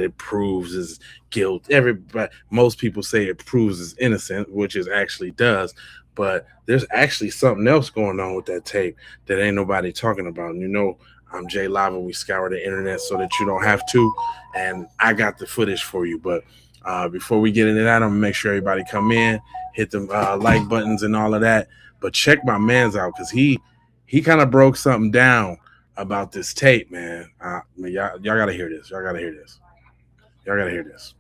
it proves his guilt. Everybody, most people say it proves his innocent, which it actually does. But there's actually something else going on with that tape that ain't nobody talking about. And I'm Jay Live, and we scour the internet so that you don't have to. And I got the footage for you. But before we get into that, I'm gonna make sure everybody come in, hit the like buttons and all of that. But check my man's out because he kind of broke something down about this tape, man. Y'all gotta hear this. Y'all gotta hear this. Y'all gotta hear this.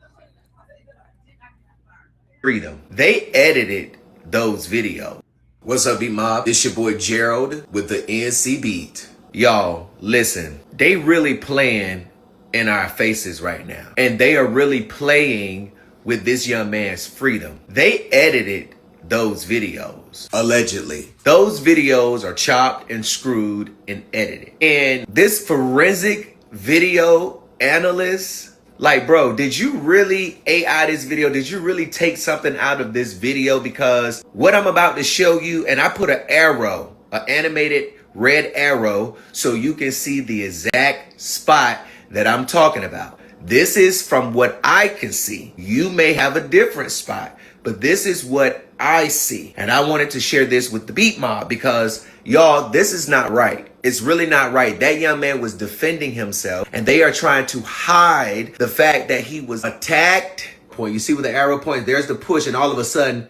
Freedom. They edited those videos. What's up, B-Mob? It's your boy Gerald with the NC Beat. Y'all, listen. They really playing in our faces right now. And they are really playing with this young man's freedom. They edited those videos, allegedly. Those videos are chopped and screwed and edited. And this forensic video analyst, like, bro, did you really AI this video? Did you really take something out of this video? Because what I'm about to show you, and I put an arrow, an animated red arrow, so you can see the exact spot that I'm talking about. This is from what I can see. You may have a different spot, but this is what I see. And I wanted to share this with the Beat Mob because, y'all, this is not right. It's really not right. That young man was defending himself, and they are trying to hide the fact that he was attacked. Point. You see where the arrow points? There's the push, and all of a sudden,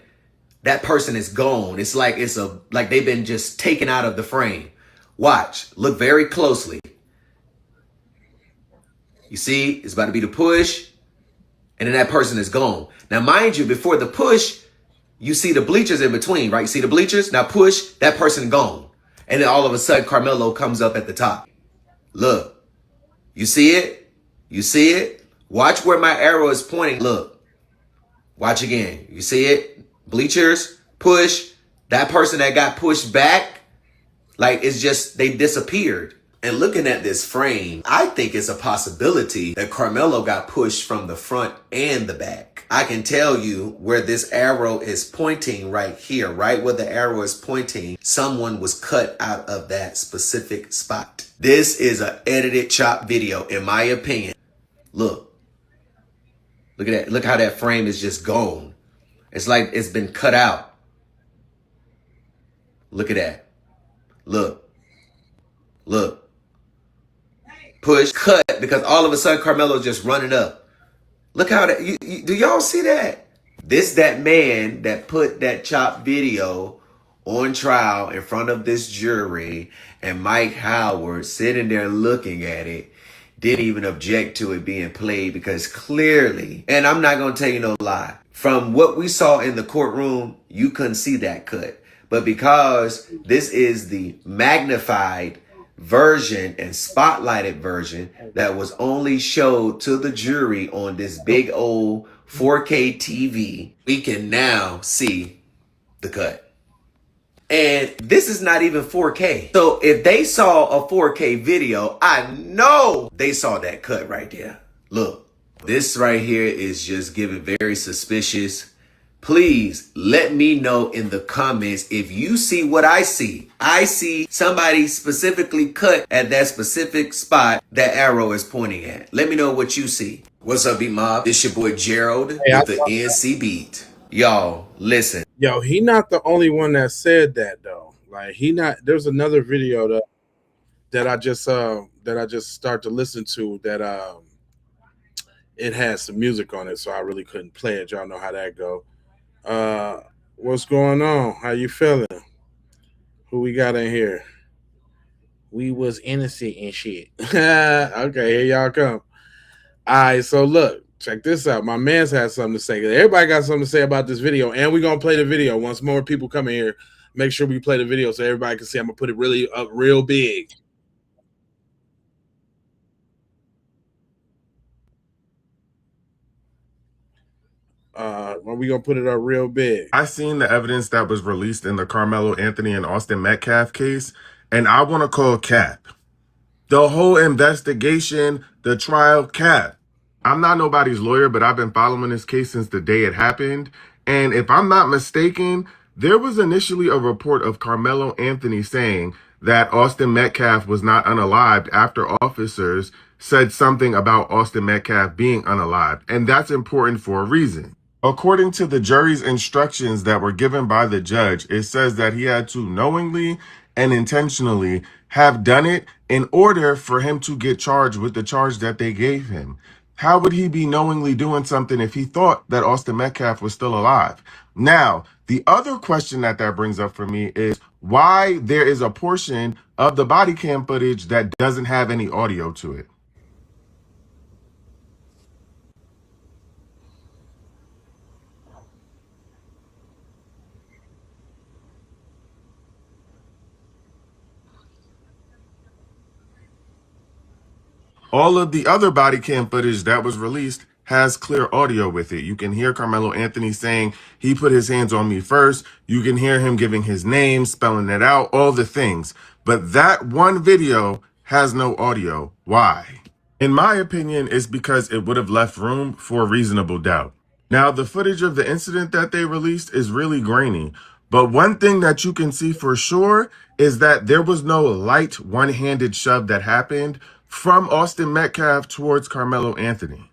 that person is gone. It's like like they've been just taken out of the frame. Watch. Look very closely. You see, it's about to be the push, and then that person is gone. Now, mind you, before the push, you see the bleachers in between, right? You see the bleachers? Now push, that person gone. And then all of a sudden, Karmello comes up at the top. Look, you see it? You see it? Watch where my arrow is pointing. Look, watch again. You see it? Bleachers, push, that person that got pushed back, like it's just, they disappeared. And looking at this frame, I think it's a possibility that Karmello got pushed from the front and the back. I can tell you where this arrow is pointing right here, right where the arrow is pointing, someone was cut out of that specific spot. This is an edited chop video, in my opinion. Look at that. Look how that frame is just gone. It's like it's been cut out. Look at that. Look. Push, cut, because all of a sudden Karmello's just running up. Look how that, do y'all see that? That man that put that chopped video on trial in front of this jury, and Mike Howard sitting there looking at it, didn't even object to it being played because clearly, and I'm not going to tell you no lie, from what we saw in the courtroom, you couldn't see that cut. But because this is the magnified version and spotlighted version that was only showed to the jury on this big old 4K TV, we can now see the cut. And this is not even 4K. So if they saw a 4K video, I know they saw that cut right there. Look, this right here is just giving very suspicious. Please let me know in the comments if you see what I see. I see somebody specifically cut at that specific spot that arrow is pointing at. Let me know what you see. What's up, B-Mob? It's your boy Gerald with the NC Beat. Y'all, listen. Yo, he not the only one that said that though. Like there's another video that I just start to listen to that it has some music on it, so I really couldn't play it. Y'all know how that go. What's going on? How you feeling? Who we got in here? We was innocent and shit. Okay, here y'all come. All right, so look, check this out. My man's had something to say. Everybody got something to say about this video, and we're gonna play the video. Once more people come in here, make sure we play the video so everybody can see. I'm gonna put it really up real big. We gonna put it up real big. I seen the evidence that was released in the Karmello Anthony and Austin Metcalf case, and I want to call cap. The whole investigation, the trial, cap. I'm not nobody's lawyer, but I've been following this case since the day it happened. And if I'm not mistaken, there was initially a report of Karmello Anthony saying that Austin Metcalf was not unalived after officers said something about Austin Metcalf being unalived. And that's important for a reason. According to the jury's instructions that were given by the judge, it says that he had to knowingly and intentionally have done it in order for him to get charged with the charge that they gave him. How would he be knowingly doing something if he thought that Austin Metcalf was still alive? Now, the other question that brings up for me is why there is a portion of the body cam footage that doesn't have any audio to it. All of the other body cam footage that was released has clear audio with it. You can hear Karmello Anthony saying he put his hands on me first. You can hear him giving his name, spelling it out, all the things. But that one video has no audio. Why? In my opinion, it's because it would have left room for reasonable doubt. Now, the footage of the incident that they released is really grainy. But one thing that you can see for sure is that there was no light one-handed shove that happened from Austin Metcalf towards Karmello Anthony.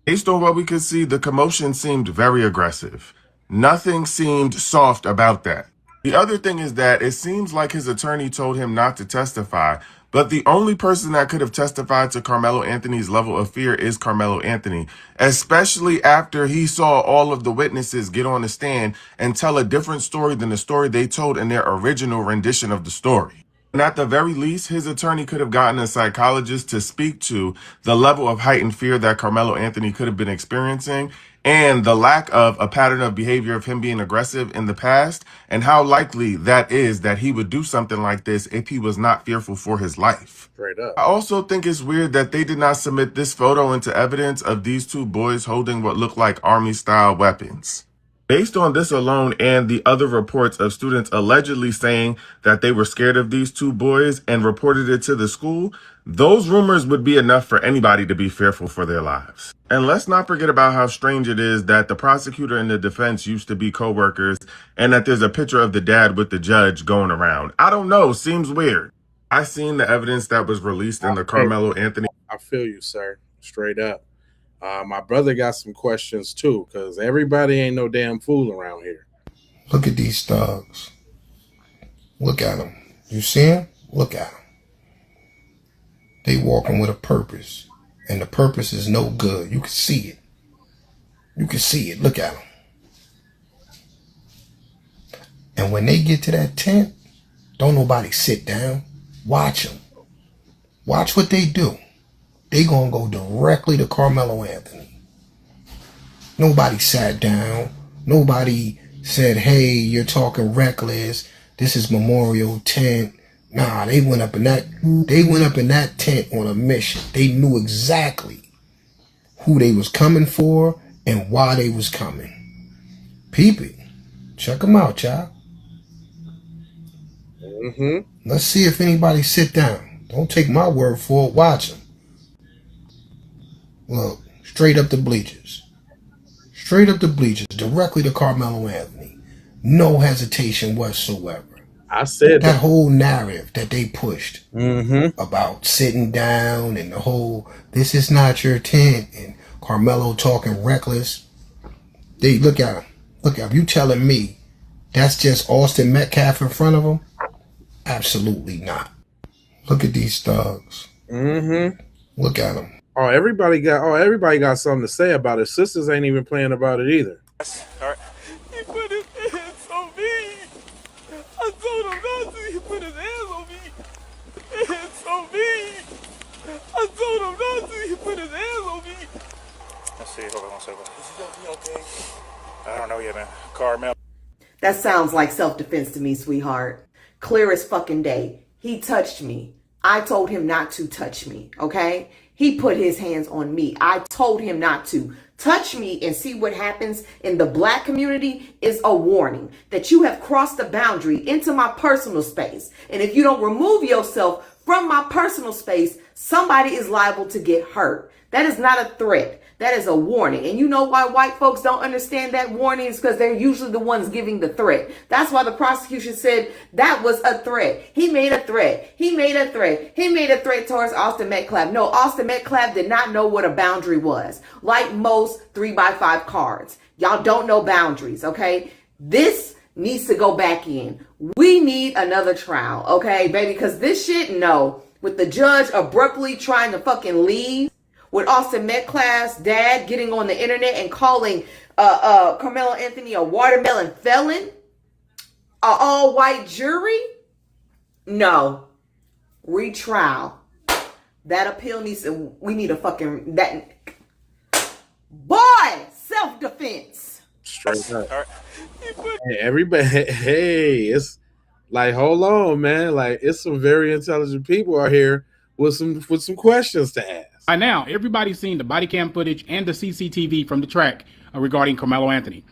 Based on what we could see, the commotion seemed very aggressive. Nothing seemed soft about that. The other thing is that it seems like his attorney told him not to testify, but the only person that could have testified to Karmello Anthony's level of fear is Karmello Anthony, especially after he saw all of the witnesses get on the stand and tell a different story than the story they told in their original rendition of the story. And at the very least, his attorney could have gotten a psychologist to speak to the level of heightened fear that Karmello Anthony could have been experiencing and the lack of a pattern of behavior of him being aggressive in the past and how likely that is that he would do something like this if he was not fearful for his life. Straight up. I also think it's weird that they did not submit this photo into evidence of these two boys holding what look like army-style weapons. Based on this alone and the other reports of students allegedly saying that they were scared of these two boys and reported it to the school, those rumors would be enough for anybody to be fearful for their lives. And let's not forget about how strange it is that the prosecutor and the defense used to be co-workers and that there's a picture of the dad with the judge going around. I don't know, seems weird. I seen the evidence that was released in the Karmello Anthony. I feel you, sir. Straight up. My brother got some questions too, because everybody ain't no damn fool around here. Look at these thugs. Look at them. You see them? Look at them. They walking with a purpose, and the purpose is no good. You can see it. You can see it. Look at them. And when they get to that tent, don't nobody sit down. Watch them. Watch what they do. They gonna go directly to Karmello Anthony. Nobody sat down. Nobody said, hey, you're talking reckless. This is Memorial Tent. Nah, they went up in that tent on a mission. They knew exactly who they was coming for and why they was coming. Peep it. Check them out, y'all. Let's see if anybody sit down. Don't take my word for it. Watch them. Look, straight up the bleachers. Straight up the bleachers, directly to Karmello Anthony. No hesitation whatsoever. I said that whole narrative that they pushed Mm-hmm. about sitting down and the whole, this is not your tent, and Karmello talking reckless. They look at him. Look at him. You telling me that's just Austin Metcalf in front of him? Absolutely not. Look at these thugs. Mm-hmm. Look at them. Everybody got something to say about it. Sisters ain't even playing about it either. All right. He put his hands on me. I told him not to. He put his hands on me. Hands on me. I told him not to. He put his hands on me. Let's see. Hold on one second. Is he gonna be okay? I don't know yet, man. Karmello. That sounds like self-defense to me, sweetheart. Clear as fucking day. He touched me. I told him not to touch me, okay? He put his hands on me. I told him not to. Touch me and see what happens in the black community is a warning that you have crossed the boundary into my personal space. And if you don't remove yourself from my personal space, somebody is liable to get hurt. That is not a threat. That is a warning. And you know why white folks don't understand that warning? Is because they're usually the ones giving the threat. That's why the prosecution said that was a threat. He made a threat. He made a threat. He made a threat towards Austin Metcalf. No, Austin Metcalf did not know what a boundary was. Like most 3x5 cards. Y'all don't know boundaries, okay? This needs to go back in. We need another trial, okay, baby? Because this shit, no. With the judge abruptly trying to fucking leave, with Austin Metcalf's dad getting on the internet and calling Karmello Anthony a watermelon felon, an all-white jury, no. Retrial. That appeal needs to, we need a fucking, that, boy, self-defense. Straight up. All right. Hey, everybody, hey, it's like, hold on, man. Like, it's some very intelligent people out here with some questions to ask. By now, everybody's seen the body cam footage and the CCTV from the track regarding Karmello Anthony.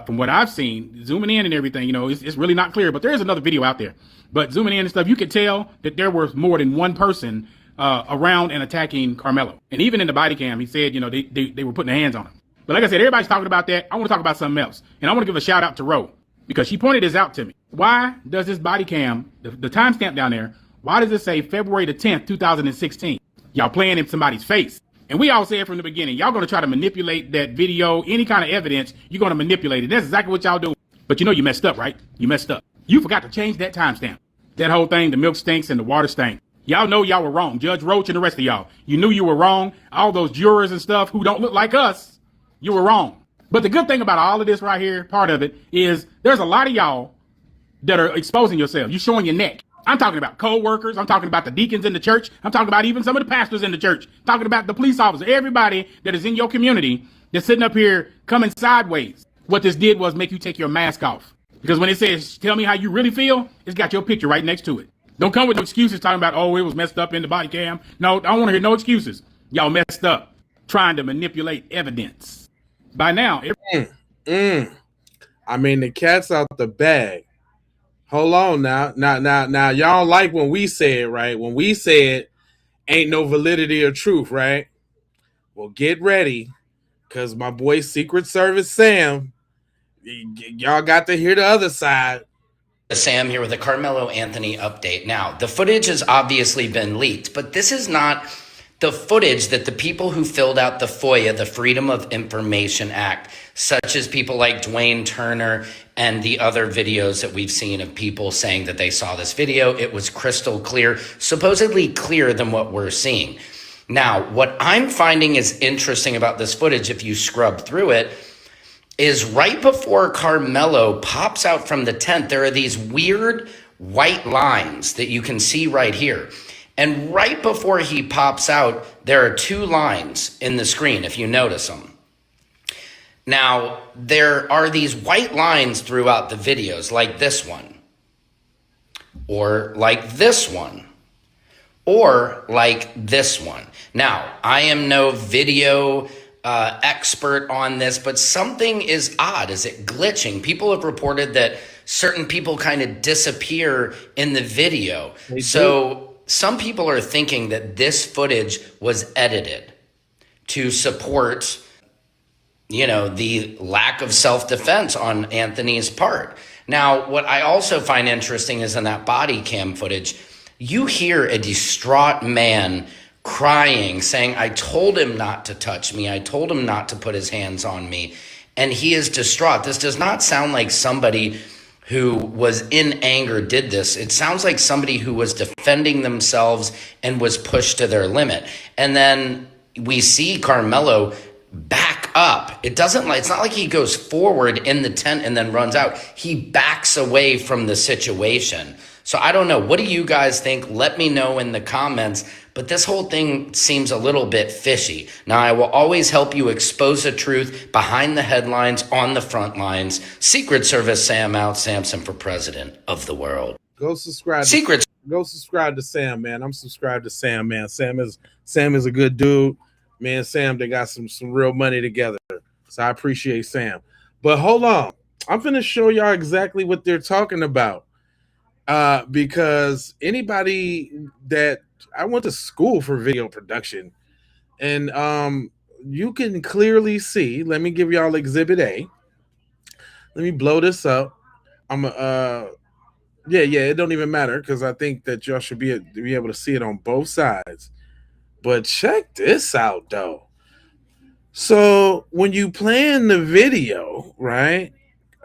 From what I've seen, zooming in and everything, you know, it's really not clear, but there is another video out there. But zooming in and stuff, you could tell that there was more than one person around and attacking Karmello. And even in the body cam, he said, you know, they were putting their hands on him. But like I said, everybody's talking about that. I want to talk about something else. And I want to give a shout out to Ro, because she pointed this out to me. Why does this body cam, the timestamp down there, why does it say February the 10th, 2016? Y'all playing in somebody's face. And we all said from the beginning, y'all going to try to manipulate that video, any kind of evidence, you're going to manipulate it. That's exactly what y'all do. But you know you messed up, right? You messed up. You forgot to change that timestamp. That whole thing, the milk stinks and the water stank. Y'all know y'all were wrong. Judge Roach and the rest of y'all. You knew you were wrong. All those jurors and stuff who don't look like us, you were wrong. But the good thing about all of this right here, part of it, is there's a lot of y'all that are exposing yourselves. You're showing your neck. I'm talking about co-workers. I'm talking about the deacons in the church. I'm talking about even some of the pastors in the church. I'm talking about the police officers. Everybody that is in your community that's sitting up here coming sideways. What this did was make you take your mask off. Because when it says, tell me how you really feel, it's got your picture right next to it. Don't come with no excuses talking about, oh, it was messed up in the body cam. No, I don't want to hear no excuses. Y'all messed up trying to manipulate evidence. By now, I mean, the cat's out the bag. Hold on now. Now, y'all like when we say it, right? When we say it, ain't no validity or truth, right? Well, get ready, because my boy Secret Service Sam, y'all got to hear the other side. Sam here with a Karmello Anthony update. Now, the footage has obviously been leaked, but this is not the footage that the people who filled out the FOIA, the Freedom of Information Act, such as people like Dwayne Turner and the other videos that we've seen of people saying that they saw this video. It was crystal clear, supposedly clearer than what we're seeing. Now, what I'm finding is interesting about this footage, if you scrub through it, is right before Karmello pops out from the tent, there are these weird white lines that you can see right here. And right before he pops out, there are two lines in the screen, if you notice them. Now, there are these white lines throughout the videos, like this one, or like this one, or like this one. Now, I am no video expert on this, but something is odd. Is it glitching? People have reported that certain people kind of disappear in the video. So some people are thinking that this footage was edited to support, you know, the lack of self-defense on Anthony's part. Now, what I also find interesting is in that body cam footage, you hear a distraught man crying, saying, I told him not to touch me. I told him not to put his hands on me. And he is distraught. This does not sound like somebody who was in anger did this. It sounds like somebody who was defending themselves and was pushed to their limit. And then we see Karmello back up. It's not like he goes forward in the tent and then runs out. He backs away from the situation. So I don't know. What do you guys think? Let me know in the comments. But this whole thing seems a little bit fishy. Now, I will always help you expose the truth behind the headlines, on the front lines. Secret Service Sam out. Samson for president of the world. Go subscribe. Go subscribe to Sam, man. I'm subscribed to Sam, man. Sam is a good dude, man. Sam, they got some real money together, so I appreciate Sam. But hold on, I'm finna show y'all exactly what they're talking about. Because anybody that I went to school for video production, and you can clearly see. Let me give y'all Exhibit A. Let me blow this up. I'm yeah, it don't even matter because I think that y'all should be able to see it on both sides. But check this out though. So when you playing the video, right?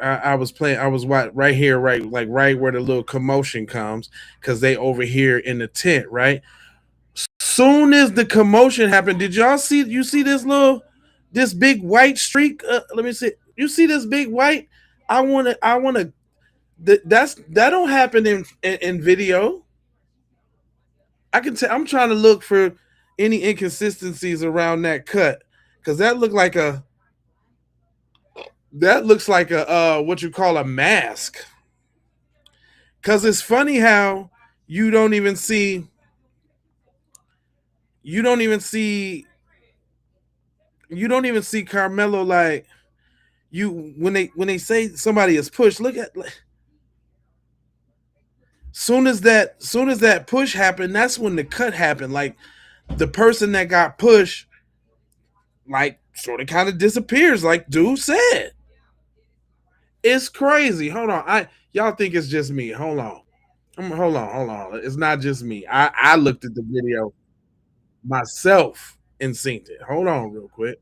I was right here, right, like right where the little commotion comes, because they over here in the tent, right? Soon as the commotion happened, did y'all see? You see this big white streak? Let me see. You see this big white? I want to. That don't happen in video. I can tell. I'm trying to look for any inconsistencies around that cut because that looks like a what you call a mask. Because it's funny how you don't even see Karmello, like, you when they say somebody is pushed. Look at, soon as that push happened, that's when the cut happened. Like, the person that got pushed, like, sort of kind of disappears, like dude said. It's crazy. Hold on. Y'all think it's just me. Hold on. Hold on. It's not just me. I looked at the video myself and synced it. Hold on real quick.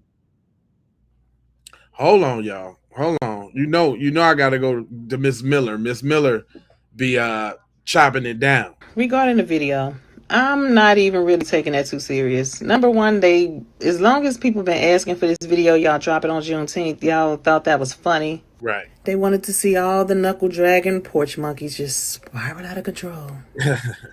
Hold on, y'all. Hold on. You know I gotta go to Miss Miller. Miss Miller be chopping it down. Regarding the video, I'm not even really taking that too serious. Number one, as long as people been asking for this video, y'all drop it on Juneteenth, y'all thought that was funny. Right. They wanted to see all the knuckle dragging porch monkeys just spiral out of control.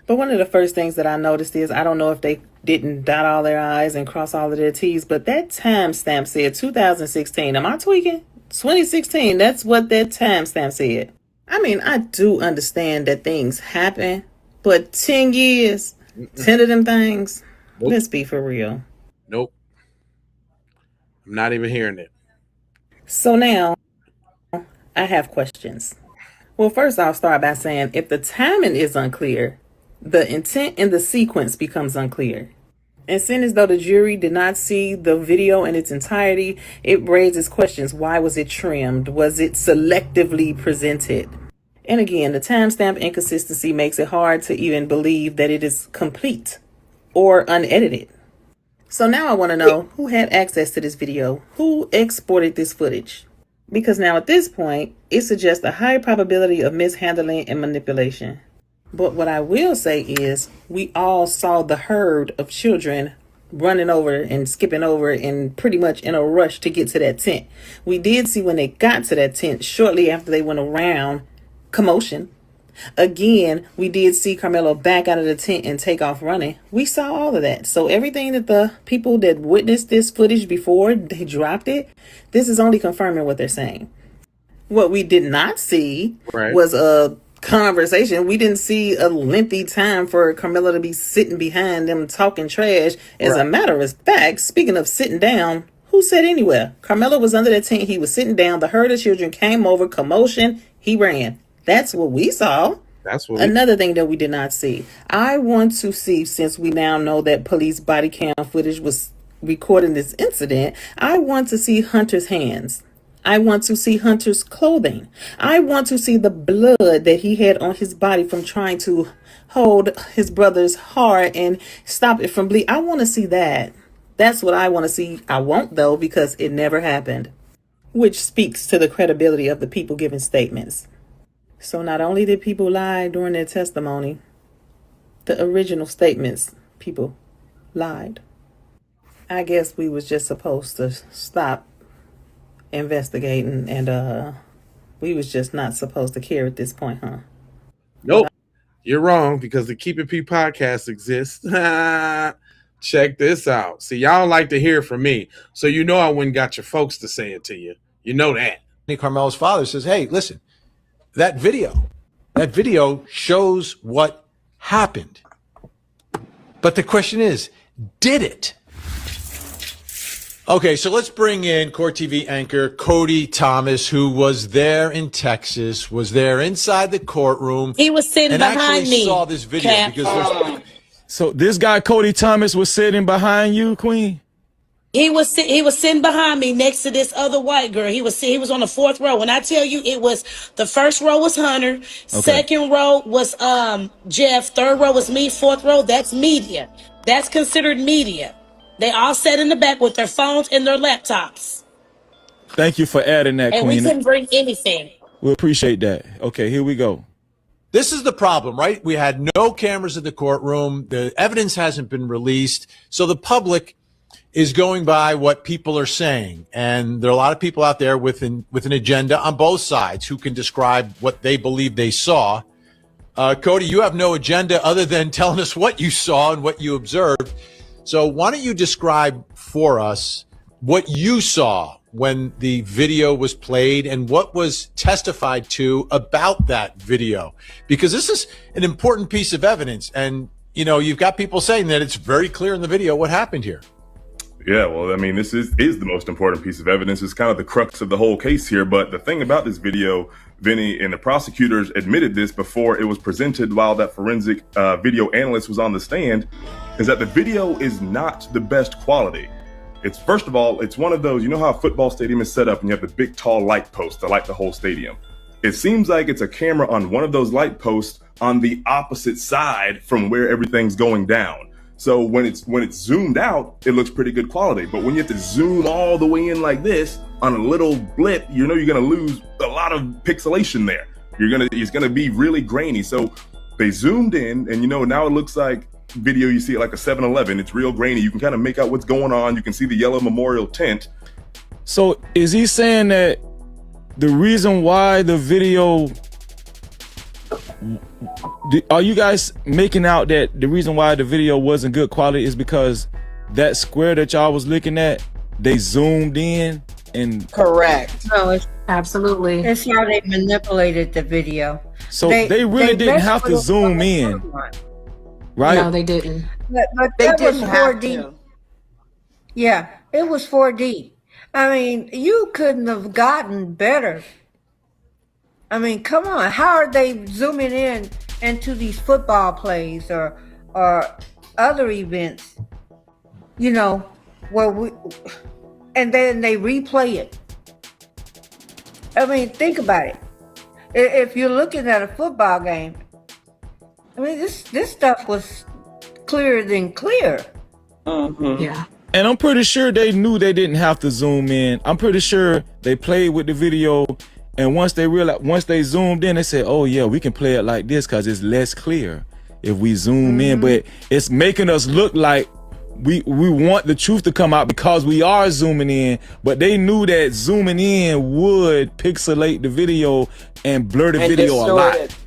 But one of the first things that I noticed is, I don't know if they didn't dot all their I's and cross all of their T's, but that timestamp said 2016. Am I tweaking? 2016, that's what that timestamp said. I mean, I do understand that things happen, but 10 years, 10 of them things, nope. Let's be for real. Nope. I'm not even hearing it. So now, I have questions. Well, first I'll start by saying, if the timing is unclear, the intent and the sequence becomes unclear. And seeing as though the jury did not see the video in its entirety, it raises questions. Why was it trimmed? Was it selectively presented? And again, the timestamp inconsistency makes it hard to even believe that it is complete or unedited. So now I want to know who had access to this video, who exported this footage. Because now at this point, it suggests a high probability of mishandling and manipulation. But what I will say is, we all saw the herd of children running over and skipping over and pretty much in a rush to get to that tent. We did see when they got to that tent, shortly after they went around, commotion. Again, we did see Karmello back out of the tent and take off running. We saw all of that. So everything that the people that witnessed this footage before they dropped it, this is only confirming what they're saying. What we did not see was a conversation. We didn't see a lengthy time for Karmello to be sitting behind them talking trash. As a matter of fact, speaking of sitting down, who said anywhere? Karmello was under the tent. He was sitting down. The herd of children came over, commotion. He ran. That's what we saw. That's what Another thing that we did not see. I want to see, since we now know that police body cam footage was recording this incident, I want to see Hunter's hands. I want to see Hunter's clothing. I want to see the blood that he had on his body from trying to hold his brother's heart and stop it from bleeding. I want to see that. That's what I want to see. I won't, though, because it never happened, which speaks to the credibility of the people giving statements. So not only did people lie during their testimony, the original statements, people lied. I guess we was just supposed to stop investigating, and we was just not supposed to care at this point, huh? Nope. You're wrong, because the Keep It P podcast exists. Check this out. See, y'all don't like to hear from me, so you know I went and got your folks to say it to you. You know that. Karmello's father says, hey, listen, that video shows what happened. But the question is, did it? Okay, so let's bring in Court TV anchor Cody Thomas, who was there in Texas, was there inside the courtroom. He was sitting behind me. Saw this video because So this guy Cody Thomas was sitting behind you, Queen? He was sitting behind me next to this other white girl. He was on the fourth row. When I tell you, it was the first row was Hunter, second row was Jeff, third row was me, fourth row that's media. That's considered media. They all sat in the back with their phones and their laptops. Thank you for adding that, And Queen. we couldn't bring anything. We appreciate that. Okay, here we go. This is the problem, right? We had no cameras in the courtroom. The evidence hasn't been released. So the public is going by what people are saying. And there are a lot of people out there with an agenda on both sides who can describe what they believe they saw. Cody, you have no agenda other than telling us what you saw and what you observed. So why don't you describe for us what you saw when the video was played and what was testified to about that video? Because this is an important piece of evidence. And, you know, you've got people saying that it's very clear in the video what happened here. Yeah, well, I mean, this is the most important piece of evidence. It's kind of the crux of the whole case here. But the thing about this video, Vinny, and the prosecutors admitted this before it was presented while that forensic video analyst was on the stand, is that the video is not the best quality. It's, first of all, it's one of those, you know how a football stadium is set up and you have the big tall light posts that light the whole stadium. It seems like it's a camera on one of those light posts on the opposite side from where everything's going down. So when it's zoomed out, it looks pretty good quality. But when you have to zoom all the way in like this on a little blip, you know you're gonna lose a lot of pixelation there. It's gonna be really grainy. So they zoomed in, and you know now it looks like video you see at like a 7-Eleven. It's real grainy. You can kind of make out what's going on. You can see the yellow memorial tent. So is he saying that the reason why the video, are you guys making out that the reason why the video wasn't good quality is because that square that y'all was looking at, they zoomed in and... Correct. No, it's Absolutely. it's how they manipulated the video. So they really didn't have to zoom in, right? No, they didn't. But They that was didn't have 4D. to. Yeah, it was 4D. I mean, you couldn't have gotten better. I mean, come on. How are they zooming in into these football plays or other events? You know, where and then they replay it. I mean, think about it. If you're looking at a football game, I mean, this stuff was clearer than clear. Yeah. And I'm pretty sure they knew they didn't have to zoom in. I'm pretty sure they played with the video, and once they zoomed in, they said, "Oh yeah, we can play it like this because it's less clear if we zoom in." But it's making us look like we want the truth to come out because we are zooming in. But they knew that zooming in would pixelate the video and blur the video a lot.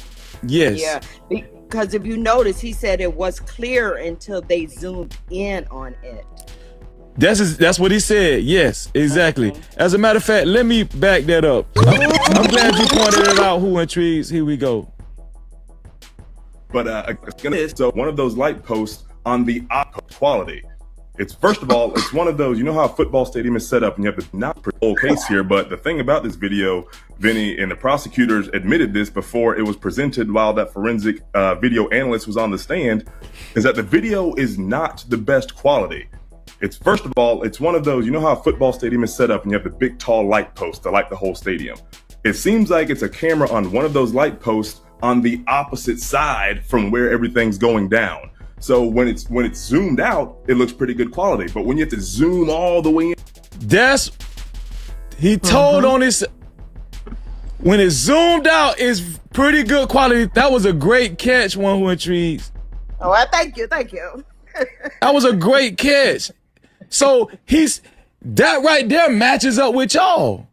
Yes. Yeah. Because if you notice, he said it was clear until they zoomed in on it. That's what he said. Yes, exactly. As a matter of fact, let me back that up. I'm glad you pointed it out. Who intrigues? Here we go. But so one of those light posts on the opposite quality. It's, first of all, it's one of those, you know how a football stadium is set up and you have to not the whole case here. But the thing about this video, Vinny, and the prosecutors admitted this before it was presented while that forensic video analyst was on the stand, is that the video is not the best quality. It's, first of all, it's one of those, you know how a football stadium is set up and you have the big tall light posts that light the whole stadium. It seems like it's a camera on one of those light posts on the opposite side from where everything's going down. So when it's zoomed out, it looks pretty good quality. But when you have to zoom all the way in, he told on his, when it's zoomed out, it's pretty good quality. That was a great catch, one who intrigues. Oh, I thank you. Thank you. That was a great catch. So that right there matches up with y'all.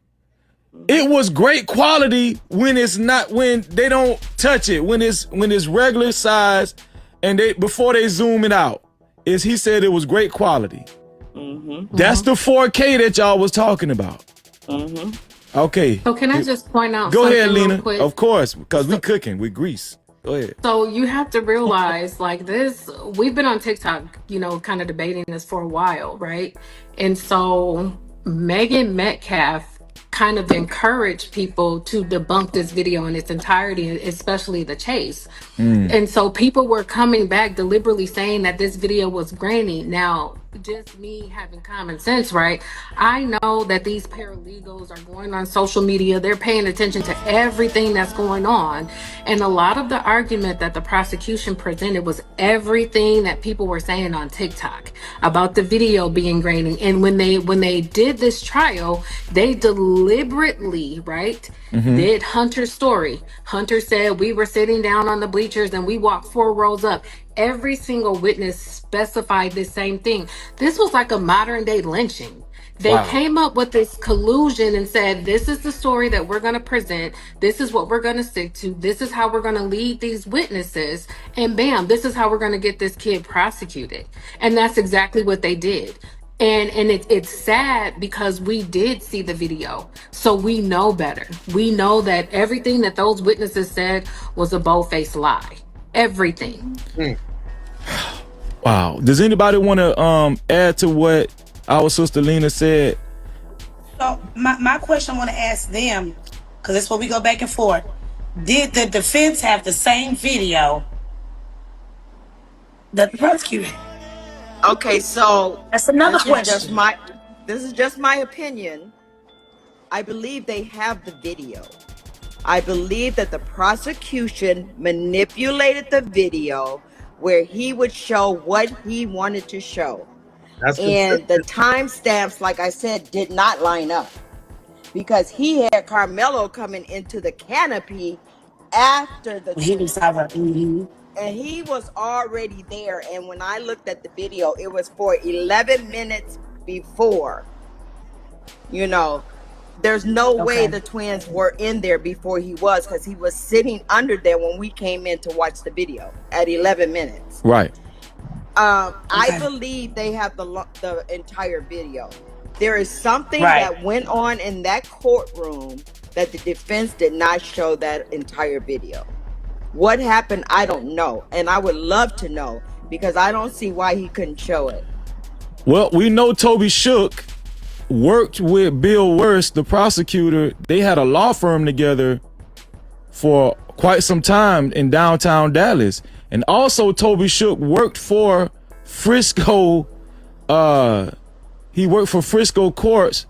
It was great quality when they don't touch it, when it's regular size, and before they zoom it out. He said it was great quality. That's the 4K that y'all was talking about. Okay. So can I just point out Go something ahead, real Lena. quick? Of course, because we cooking with grease. Go ahead. So you have to realize, like, this, we've been on TikTok, kind of debating this for a while, right? And so Megan Metcalf kind of encouraged people to debunk this video in its entirety, especially the chase. And so people were coming back deliberately saying that this video was grainy. Now, just me having common sense, right? I know that these paralegals are going on social media. They're paying attention to everything that's going on. And a lot of the argument that the prosecution presented was everything that people were saying on TikTok about the video being grainy. And when they did this trial, they deliberately, right, did Hunter's story. Hunter said, we were sitting down on the bleachers and we walked 4 rows up. Every single witness specified the same thing. This was like a modern day lynching. They came up with this collusion and said, this is the story that we're going to present. This is what we're going to stick to. This is how we're going to lead these witnesses. And bam, this is how we're going to get this kid prosecuted. And that's exactly what they did. And it's sad because we did see the video. So we know better. We know that everything that those witnesses said was a bold-faced lie. Everything. Wow. Does anybody want to add to what our sister Lena said? So my question I want to ask them, because that's what we go back and forth. Did the defense have the same video that the prosecutor had? Okay, so that's another question. This is just my opinion. I believe they have the video. I believe that the prosecution manipulated the video where he would show what he wanted to show. And the timestamps, like I said, did not line up because he had Karmello coming into the canopy after the and he was already there. And when I looked at the video, it was for 11 minutes before. You know, there's no way the twins were in there before he was, because he was sitting under there when we came in to watch the video at 11 minutes. Right. I believe they have the entire video. There is something that went on in that courtroom that the defense did not show that entire video. What happened, I don't know. And I would love to know, because I don't see why he couldn't show it. Well, we know Toby Shook worked with Bill Wurst, the prosecutor. They had a law firm together for quite some time in downtown Dallas. And also Toby Shook worked for Frisco. He worked for Frisco courts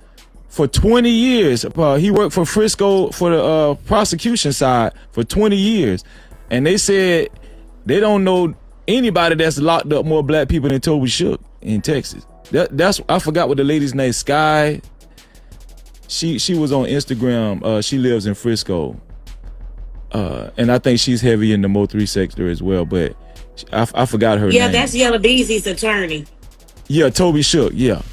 for 20 years. He worked for Frisco for the prosecution side for 20 years. And they said they don't know anybody that's locked up more black people than Toby Shook in Texas. That's I forgot what the lady's name. Sky. She was on Instagram. She lives in Frisco. And I think she's heavy in the Mo3 sector as well. But I forgot her name. Yeah, that's Yella Beezy's attorney. Yeah, Toby Shook. Yeah.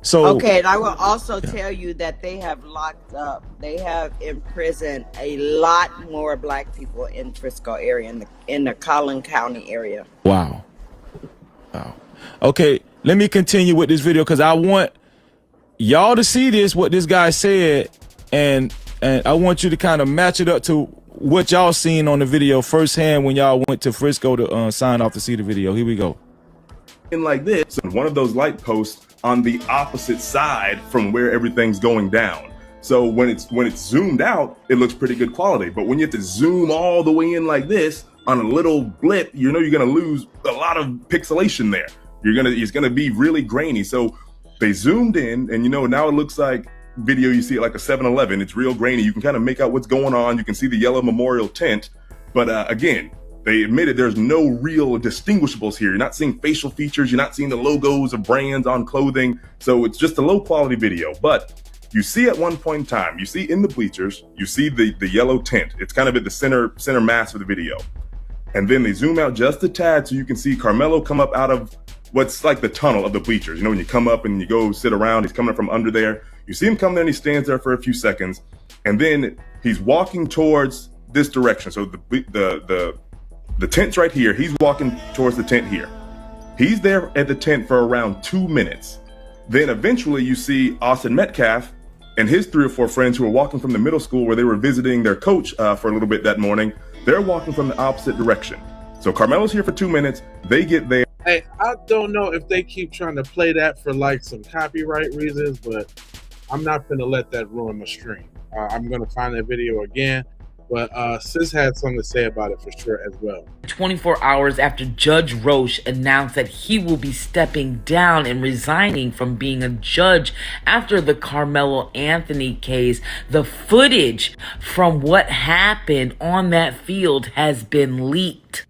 So okay, and I will also tell you that they have locked up, they have imprisoned a lot more black people in Frisco area, in the Collin County area. Wow. Okay, let me continue with this video because I want y'all to see this, what this guy said, and I want you to kind of match it up to what y'all seen on the video firsthand when y'all went to Frisco to sign off to see the video. Here we go. And like this, one of those light posts on the opposite side from where everything's going down. So when it's zoomed out, it looks pretty good quality. But when you have to zoom all the way in like this on a little blip, you know you're gonna lose a lot of pixelation there. It's gonna be really grainy. So they zoomed in, and now it looks like video. You see it like a 7-Eleven. It's real grainy. You can kind of make out what's going on. You can see the yellow memorial tent. But again, they admitted there's no real distinguishables here. You're not seeing facial features. You're not seeing the logos of brands on clothing. So it's just a low quality video. But you see at one point in time, you see in the bleachers, you see the yellow tint. It's kind of at the center mass of the video. And then they zoom out just a tad so you can see Karmello come up out of what's like the tunnel of the bleachers. When you come up and you go sit around, he's coming up from under there. You see him come there and he stands there for a few seconds. And then he's walking towards this direction. So the tent's right here. He's walking towards the tent here. He's there at the tent for around 2 minutes. Then eventually you see Austin Metcalf and his 3 or 4 friends who are walking from the middle school where they were visiting their coach for a little bit that morning. They're walking from the opposite direction. So Karmello's here for 2 minutes. They get there. Hey, I don't know if they keep trying to play that for like some copyright reasons, but I'm not going to let that ruin my stream. I'm going to find that video again. But Sis had something to say about it for sure as well. 24 hours after Judge Roche announced that he will be stepping down and resigning from being a judge after the Karmello Anthony case, the footage from what happened on that field has been leaked.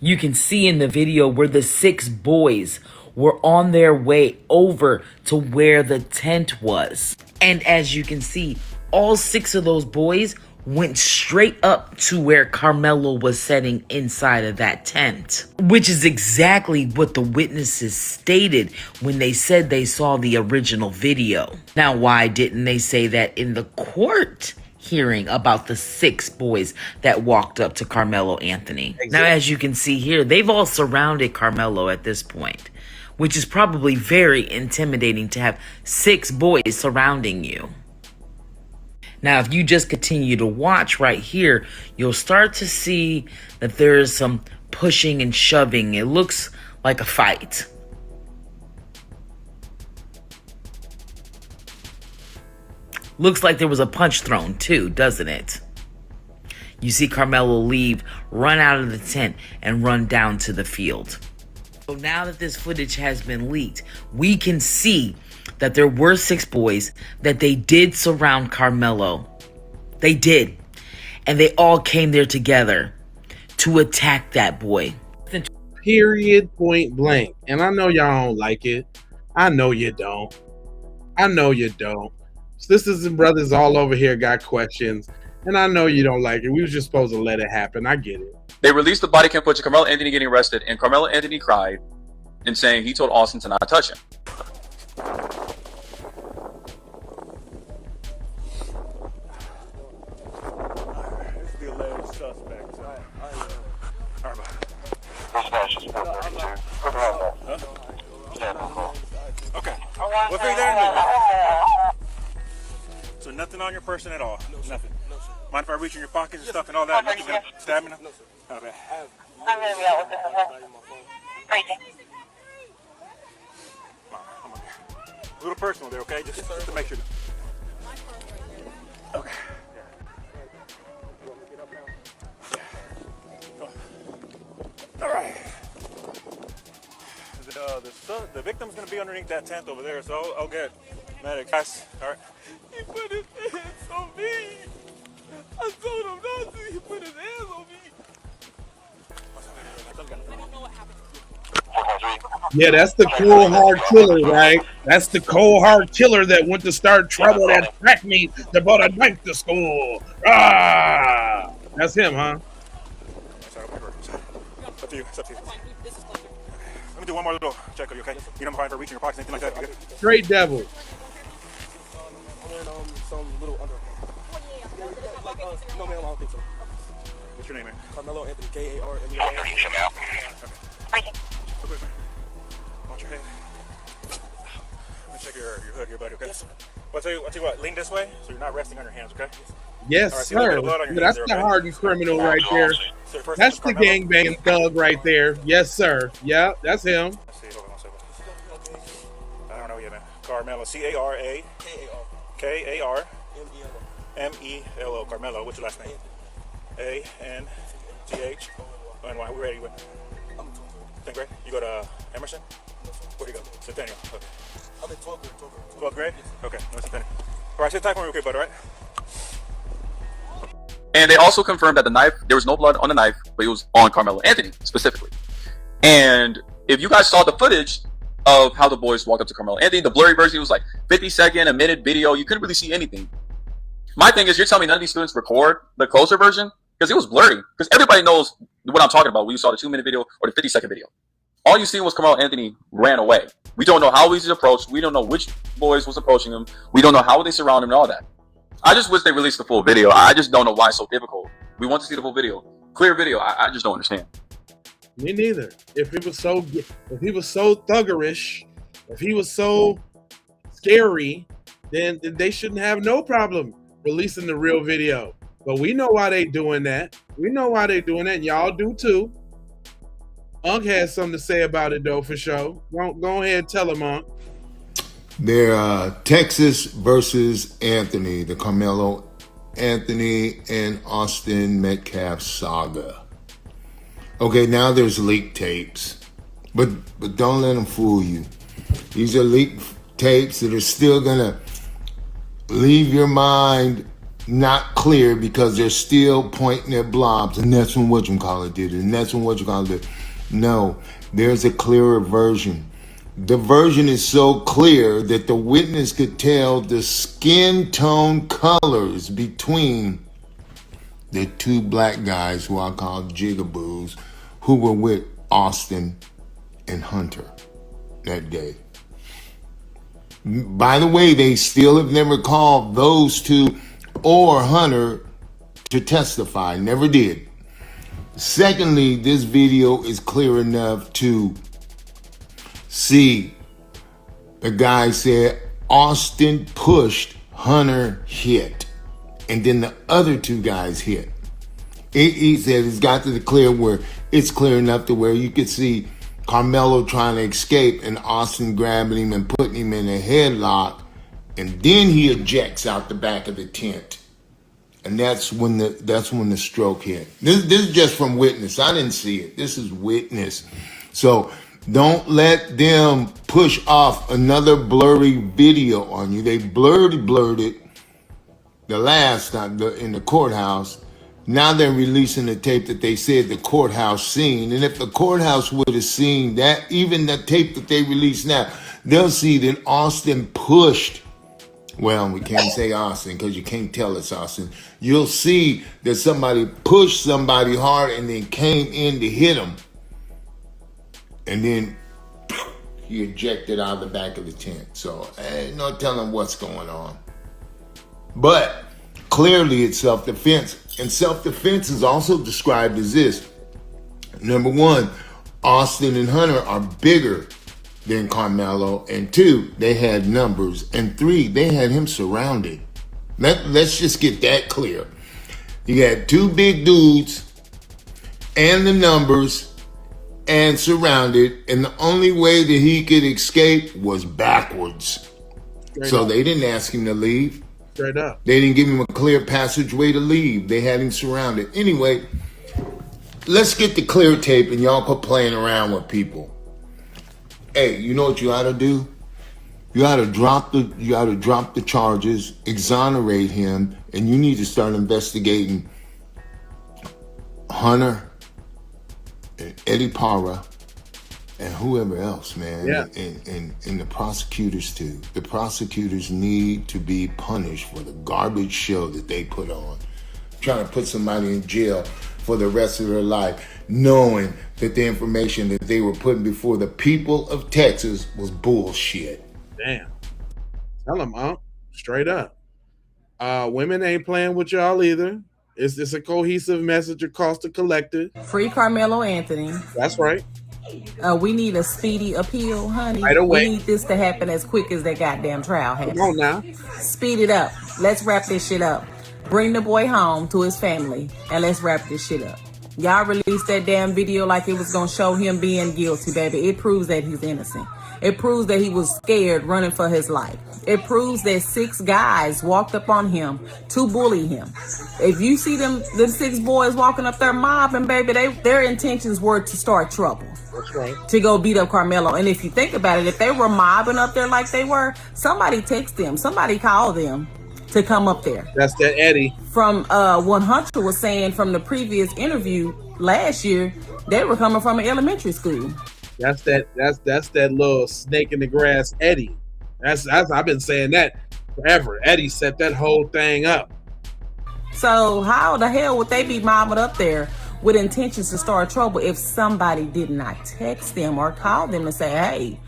You can see in the video where the 6 boys were on their way over to where the tent was. And as you can see, all 6 of those boys went straight up to where Karmello was sitting inside of that tent, which is exactly what the witnesses stated when they said they saw the original video. Now, why didn't they say that in the court hearing about the 6 boys that walked up to Karmello Anthony? Exactly. Now, as you can see here, they've all surrounded Karmello at this point, which is probably very intimidating to have 6 boys surrounding you. Now, if you just continue to watch right here, you'll start to see that there is some pushing and shoving. It looks like a fight. Looks like there was a punch thrown too, doesn't it? You see Karmello leave, run out of the tent, and run down to the field. So now that this footage has been leaked, we can see that there were 6 boys, that they did surround Karmello. They did. And they all came there together to attack that boy. Period, point blank. And I know y'all don't like it. I know you don't. I know you don't. Sisters and brothers all over here got questions. And I know you don't like it. We were just supposed to let it happen. I get it. They released the body cam footage of Karmello Anthony getting arrested, and Karmello Anthony cried and saying he told Austin to not touch him. Okay. What's there? So nothing on your person at all? No, nothing? No, sir. Mind if I reach in your pockets and stuff and all that? Nothing gonna stab me? No, sir. Okay. I'm gonna be out with this. Crazy. I'm up here. A little personal there, okay? Just to make sure. Okay. All right. The victim's gonna be underneath that tent over there, so I'll get medic. Guys, all right. He put his hands on me. I told him not to. He put his hands on me. Yeah, that's the cold hard killer, right? That's the cold hard killer that went to start trouble that track me that brought a knife to school. Ah, that's him, huh? It's up to you. It's up to you. Let me do one more little check of you, okay? You don't mind for reaching your pockets, anything like that? You good? Straight devil. Some little under. No, ma'am, I don't think so. What's your name, man? Karmello Anthony, K-A-R-M-E-L-L. Okay. Watch your head. Let me check your hood here, buddy, okay? Yes, sir. I'll tell you what, lean this way so you're not resting on your hands, okay? Yes, right, sir. That's the hardened criminal right there. That's the gangbanging thug right there. Yes, sir. Yeah, that's him. Let's see, hold on one second. I don't know yet, man. Karmello, C-A-R-A. K-A-R. M-E-L-O. Karmello. What's your last name? A-N-T-H. And why? We're ready. I'm 10th grade? You go to Emerson? Where do you go? Centennial. Okay. I'm in 12th grade. 12th grade? Okay. No, Centennial. All right, sit tight for me real quick, bud, all right? And they also confirmed that the knife, there was no blood on the knife, but it was on Karmello Anthony specifically. And if you guys saw the footage of how the boys walked up to Karmello Anthony, the blurry version was like 50-second, a minute video. You couldn't really see anything. My thing is, you're telling me none of these students record the closer version? Because it was blurry. Because everybody knows what I'm talking about when you saw the 2-minute video or the 50-second video. All you see was Karmello Anthony ran away. We don't know how he was approached. We don't know which boys was approaching him. We don't know how they surround him and all that. I just wish they released the full video. I just don't know why it's so difficult. We want to see the full video. Clear video. I just don't understand. Me neither. If he was so thuggerish, if he was so scary, then they shouldn't have no problem releasing the real video. But we know why they doing that. We know why they doing that. And y'all do too. Unc has something to say about it though, for sure. Go ahead and tell him, Unc. They're Texas versus Anthony, the Karmello Anthony and Austin Metcalf saga. Okay, now there's leaked tapes, but don't let them fool you. These are leaked tapes that are still gonna leave your mind not clear because they're still pointing at blobs, and that's when whatchamacallit did it, and that's when whatchamacallit did it. No, there's a clearer version. The version is so clear that the witness could tell the skin tone colors between the two black guys who I call jigaboos who were with Austin and Hunter that day. By the way, they still have never called those two or Hunter to testify. Never did. Secondly, this video is clear enough to see the guy said Austin pushed, Hunter hit, and then the other two guys hit. He said it's got to the clear where it's clear enough to where you could see Karmello trying to escape and Austin grabbing him and putting him in a headlock, and then he ejects out the back of the tent. And that's when the stroke hit. This is just from witness. I didn't see it. This is witness. So don't let them push off another blurry video on you. They blurred it the last time in the courthouse. Now they're releasing the tape that they said the courthouse seen. And if the courthouse would have seen that, even the tape that they released now, they'll see that Austin pushed. Well, we can't say Austin because you can't tell it's Austin. You'll see that somebody pushed somebody hard and then came in to hit him. And then he ejected out of the back of the tent. So ain't no telling what's going on. But clearly it's self-defense. And self-defense is also described as this. Number one, Austin and Hunter are bigger than Karmello, and two, they had numbers, and three, they had him surrounded. Let's just get that clear. He had two big dudes and the numbers and surrounded, and the only way that he could escape was backwards. So they didn't ask him to leave. Straight up. They didn't give him a clear passageway to leave. They had him surrounded. Anyway, let's get the clear tape and y'all quit playing around with people. Hey, you know what you ought to do? You ought to drop the charges, exonerate him, and you need to start investigating Hunter and Eddie Parra and whoever else, man. Yeah. And the prosecutors too. The prosecutors need to be punished for the garbage show that they put on. Trying to put somebody in jail for the rest of their life, knowing that the information that they were putting before the people of Texas was bullshit. Damn. Tell them, Unc. Straight up. Women ain't playing with y'all either. It's a cohesive message across the collective. Free Karmello Anthony. That's right. We need a speedy appeal, honey. Right away. We need this to happen as quick as that goddamn trial happens. Come on now. Speed it up. Let's wrap this shit up. Bring the boy home to his family and let's wrap this shit up. Y'all released that damn video like it was gonna show him being guilty, baby. It proves that he's innocent. It proves that he was scared running for his life. It proves that 6 guys walked up on him to bully him. If you see them 6 boys walking up there mobbing, baby, their intentions were to start trouble. That's right. To go beat up Karmello. And if you think about it, if they were mobbing up there like they were, somebody text them, somebody called them to come up there. That's that Eddie. From what Hunter was saying from the previous interview last year, they were coming from an elementary school. That's that little snake in the grass Eddie. That's I've been saying that forever. Eddie set that whole thing up. So how the hell would they be mobbing up there with intentions to start trouble if somebody did not text them or call them and say, hey,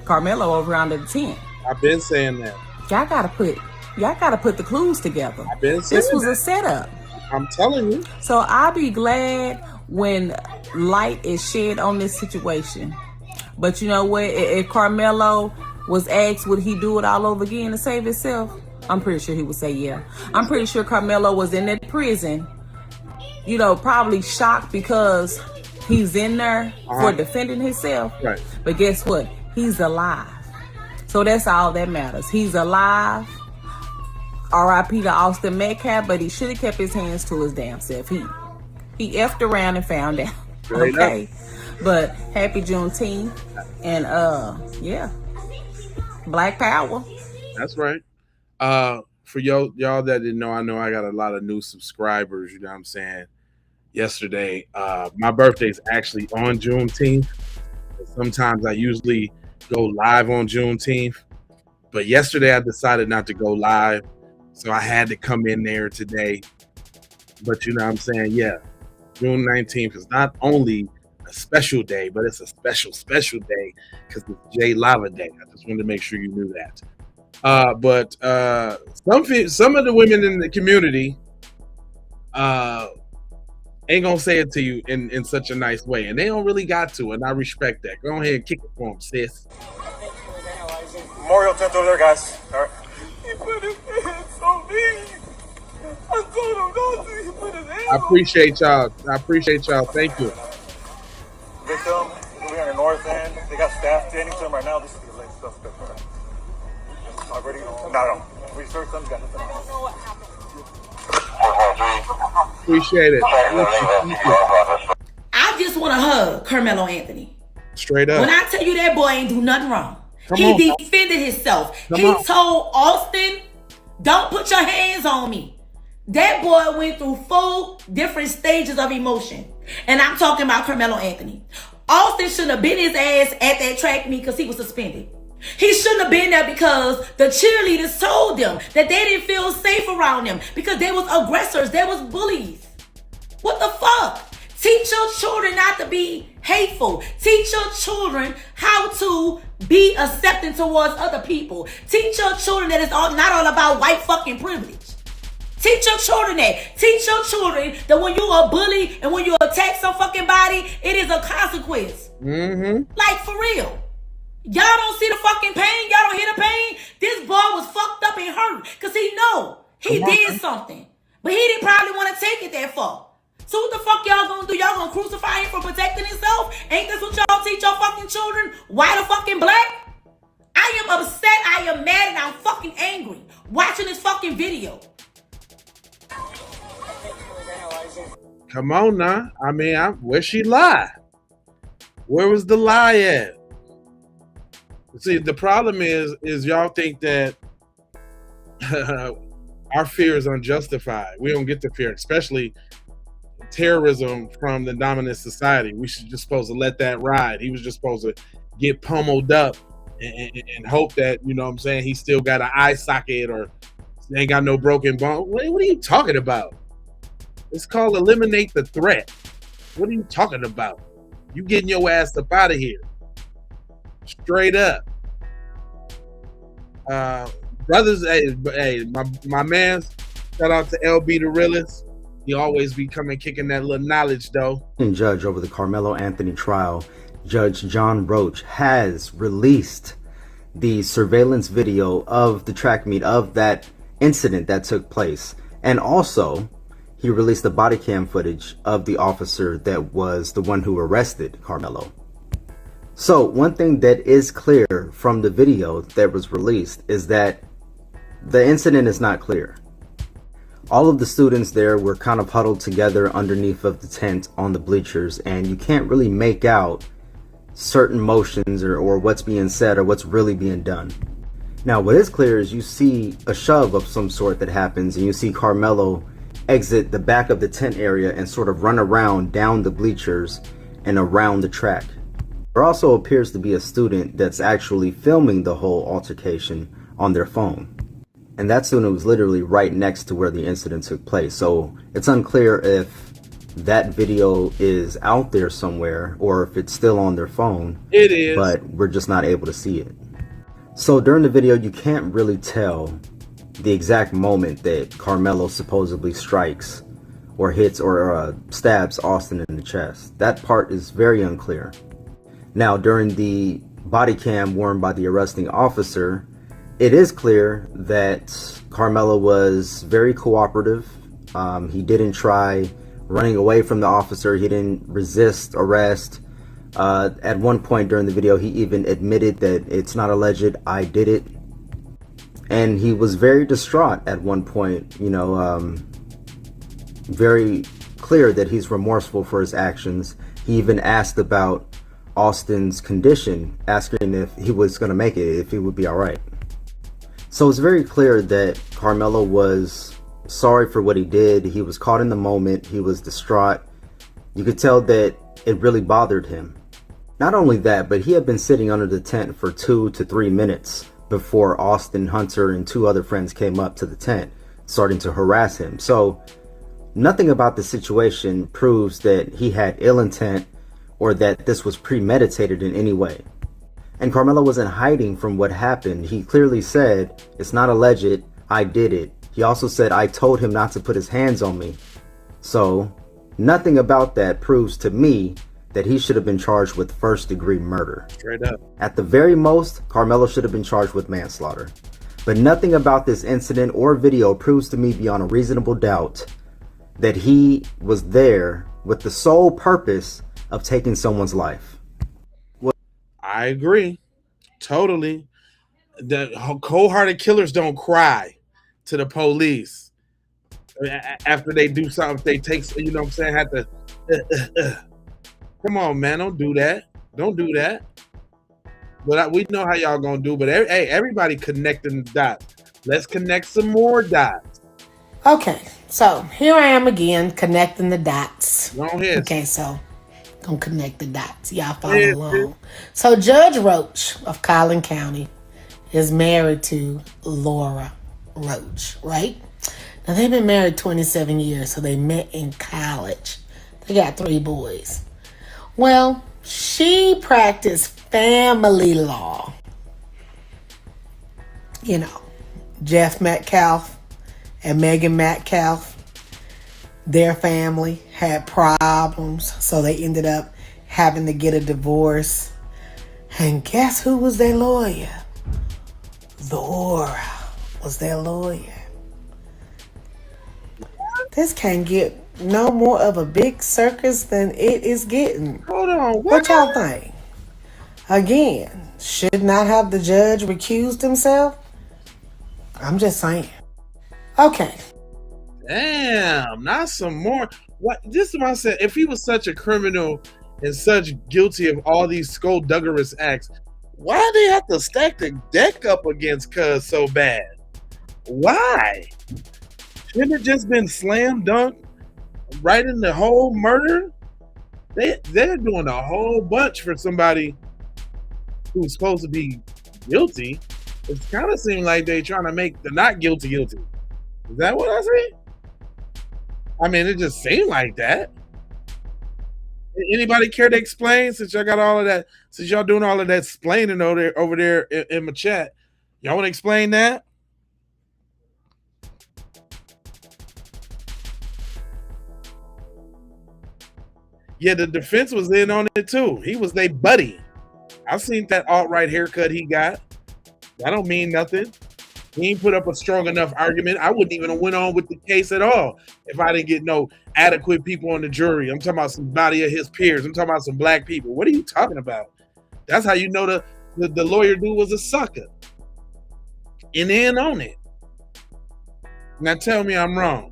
Karmello over under the tent? I've been saying that. Y'all gotta put the clues together. I've been saying this was that. a setup. I'm telling you. So I'll be glad when light is shed on this situation. But you know what? If Karmello was asked, would he do it all over again to save himself? I'm pretty sure he would say yeah. I'm pretty sure Karmello was in that prison, you know, probably shocked because he's in there for defending himself. Right. But guess what? He's alive. So that's all that matters. He's alive. R.I.P. to Austin Metcalf, but he should have kept his hands to his damn self. He effed around and found out. Straight Okay. But happy Juneteenth. And yeah. Black Power. That's right. For y'all that didn't know, I know I got a lot of new subscribers, you know what I'm saying? Yesterday, my birthday's actually on Juneteenth. Sometimes I usually go live on Juneteenth, but yesterday I decided not to go live, so I had to come in there today. But you know what I'm saying? Yeah, June 19th is not only a special day, but it's a special day because it's J Lava Day. I just wanted to make sure you knew that. But some of the women in the community ain't gonna say it to you in such a nice way, and they don't really got to, and I respect that. Go ahead and kick it for them, sis. Memorial tent over there, guys. All right. He put his hands on me. I told him not to. He put his hands I appreciate y'all. Thank you. Victim, we're on the north end. They got staff tending to them right now. This is the latest stuff. Already? No. We searched them. Got nothing. Appreciate it. I just want to hug Karmello Anthony. Straight up. When I tell you that boy ain't do nothing wrong. Come He on. defended himself. Come He on. told Austin, don't put your hands on me. That boy went through 4 different stages of emotion. And I'm talking about Karmello Anthony. Austin shouldn't have been his ass at that track meet because he was suspended. He shouldn't have been there because the cheerleaders told them that they didn't feel safe around them because they was aggressors, they was bullies. What the fuck? Teach your children not to be hateful. Teach your children how to be accepting towards other people. Teach your children that it's not all about white fucking privilege. Teach your children that. Teach your children that when you are bullied and when you attack some fucking body, it is a consequence. Mm-hmm. Like, for real. Y'all don't see the fucking pain? Y'all don't hear the pain? This boy was fucked up and hurt because he know he did something. But he didn't probably want to take it that far. So what the fuck y'all gonna do? Y'all gonna crucify him for protecting himself? Ain't this what y'all teach your fucking children? White or fucking black? I am upset, I am mad, and I'm fucking angry watching this fucking video. Come on now. I mean, where she lie? Where was the lie at? See, the problem is y'all think that our fear is unjustified. We don't get to fear, especially terrorism from the dominant society. We should just supposed to let that ride. He was just supposed to get pummeled up and hope that, you know what I'm saying, he still got an eye socket or ain't got no broken bone. What are you talking about? It's called eliminate the threat. What are you talking about? You getting your ass up out of here. Straight up. Brothers, hey, my man, shout out to LB the realist. He always be coming kicking that little knowledge though. Judge over the Karmello Anthony trial, Judge John Roach, has released the surveillance video of the track meet of that incident that took place. And also, he released the body cam footage of the officer that was the one who arrested Karmello. So one thing that is clear from the video that was released is that the incident is not clear. All of the students there were kind of huddled together underneath of the tent on the bleachers, and you can't really make out certain motions or what's being said or what's really being done. Now what is clear is you see a shove of some sort that happens, and you see Karmello exit the back of the tent area and sort of run around down the bleachers and around the track. There also appears to be a student that's actually filming the whole altercation on their phone. And that student was literally right next to where the incident took place. So it's unclear if that video is out there somewhere or if it's still on their phone. It is. But we're just not able to see it. So during the video, you can't really tell the exact moment that Karmello supposedly strikes or hits or stabs Austin in the chest. That part is very unclear. Now, during the body cam worn by the arresting officer, it is clear that Karmello was very cooperative. He didn't try running away from the officer. He didn't resist arrest. At one point during the video, he even admitted that it's not alleged, I did it. And he was very distraught at one point, very clear that he's remorseful for his actions. He even asked about Austin's condition, asking if he was going to make it, if he would be all right. So it's very clear that Karmello was sorry for what he did. He was caught in the moment. He was distraught. You could tell that it really bothered him. Not only that, but he had been sitting under the tent for 2 to 3 minutes before Austin, Hunter, and 2 other friends came up to the tent, starting to harass him. So nothing about the situation proves that he had ill intent or that this was premeditated in any way. And Karmello wasn't hiding from what happened. He clearly said, it's not alleged, I did it. He also said, I told him not to put his hands on me. So nothing about that proves to me that he should have been charged with first-degree murder. Straight up. At the very most, Karmello should have been charged with manslaughter. But nothing about this incident or video proves to me beyond a reasonable doubt that he was there with the sole purpose of taking someone's life. I agree. Totally. The cold-hearted killers don't cry to the police after they do something. They take, have to... Come on, man. Don't do that. Don't do that. But we know how y'all gonna do. But hey, everybody connecting the dots. Let's connect some more dots. Okay, so here I am again connecting the dots. Go ahead. Okay, so gonna connect the dots. Y'all follow along. So Judge Roach of Collin County is married to Laura Roach, right? Now they've been married 27 years, so they met in college. They got 3 boys. Well, she practiced family law. Jeff Metcalf and Megan Metcalf, their family had problems, so they ended up having to get a divorce. And guess who was their lawyer? Laura was their lawyer. This can't get no more of a big circus than it is getting. Hold on. What y'all think? Again, should not have the judge recused himself? I'm just saying. Okay. Damn, not some more. What? This is what I said. If he was such a criminal and such guilty of all these skullduggerous acts, why they have to stack the deck up against Cuz so bad? Why? Shouldn't it just been slam dunk right in the whole murder? They're doing a whole bunch for somebody who's supposed to be guilty. It's kind of seemed like they trying to make the not guilty guilty. Is that what I see? I mean, it just seemed like that. Anybody care to explain, since y'all got all of that, since y'all doing all of that explaining over there in my chat? Y'all want to explain that? Yeah, the defense was in on it too. He was their buddy. I seen that alt-right haircut he got. That don't mean nothing. He ain't put up a strong enough argument. I wouldn't even have went on with the case at all if I didn't get no adequate people on the jury. I'm talking about somebody of his peers. I'm talking about some black people. What are you talking about? That's how you know the lawyer dude was a sucker. In on it. Now tell me I'm wrong.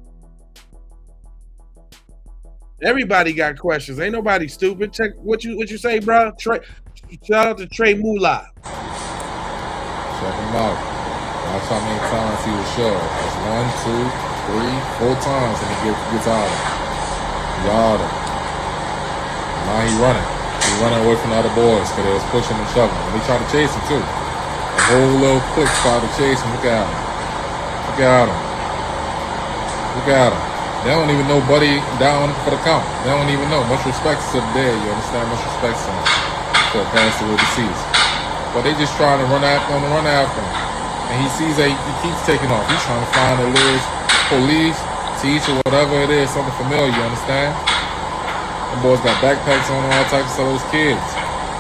Everybody got questions. Ain't nobody stupid. Check what you say, bro. Shout out to Trey Moolah. Check him out. Watch how many times he was shoved. That's 1, 2, 3, 4 times, and he gets out of it. Y'all. Now he running. He running away from the other boys because they was pushing and shoving. And they tried to chase him too. The whole little clique tried to chase him. Look at him. Look at him. Look at him. They don't even know Buddy down for the count. They don't even know. Much respect to the dead, you understand? Much respect to him. For passed away deceased. But they just trying to run after him. And he sees that he keeps taking off. He's trying to find a Liz police, teacher, whatever it is, something familiar, you understand? Them boys got backpacks on and all types of those kids.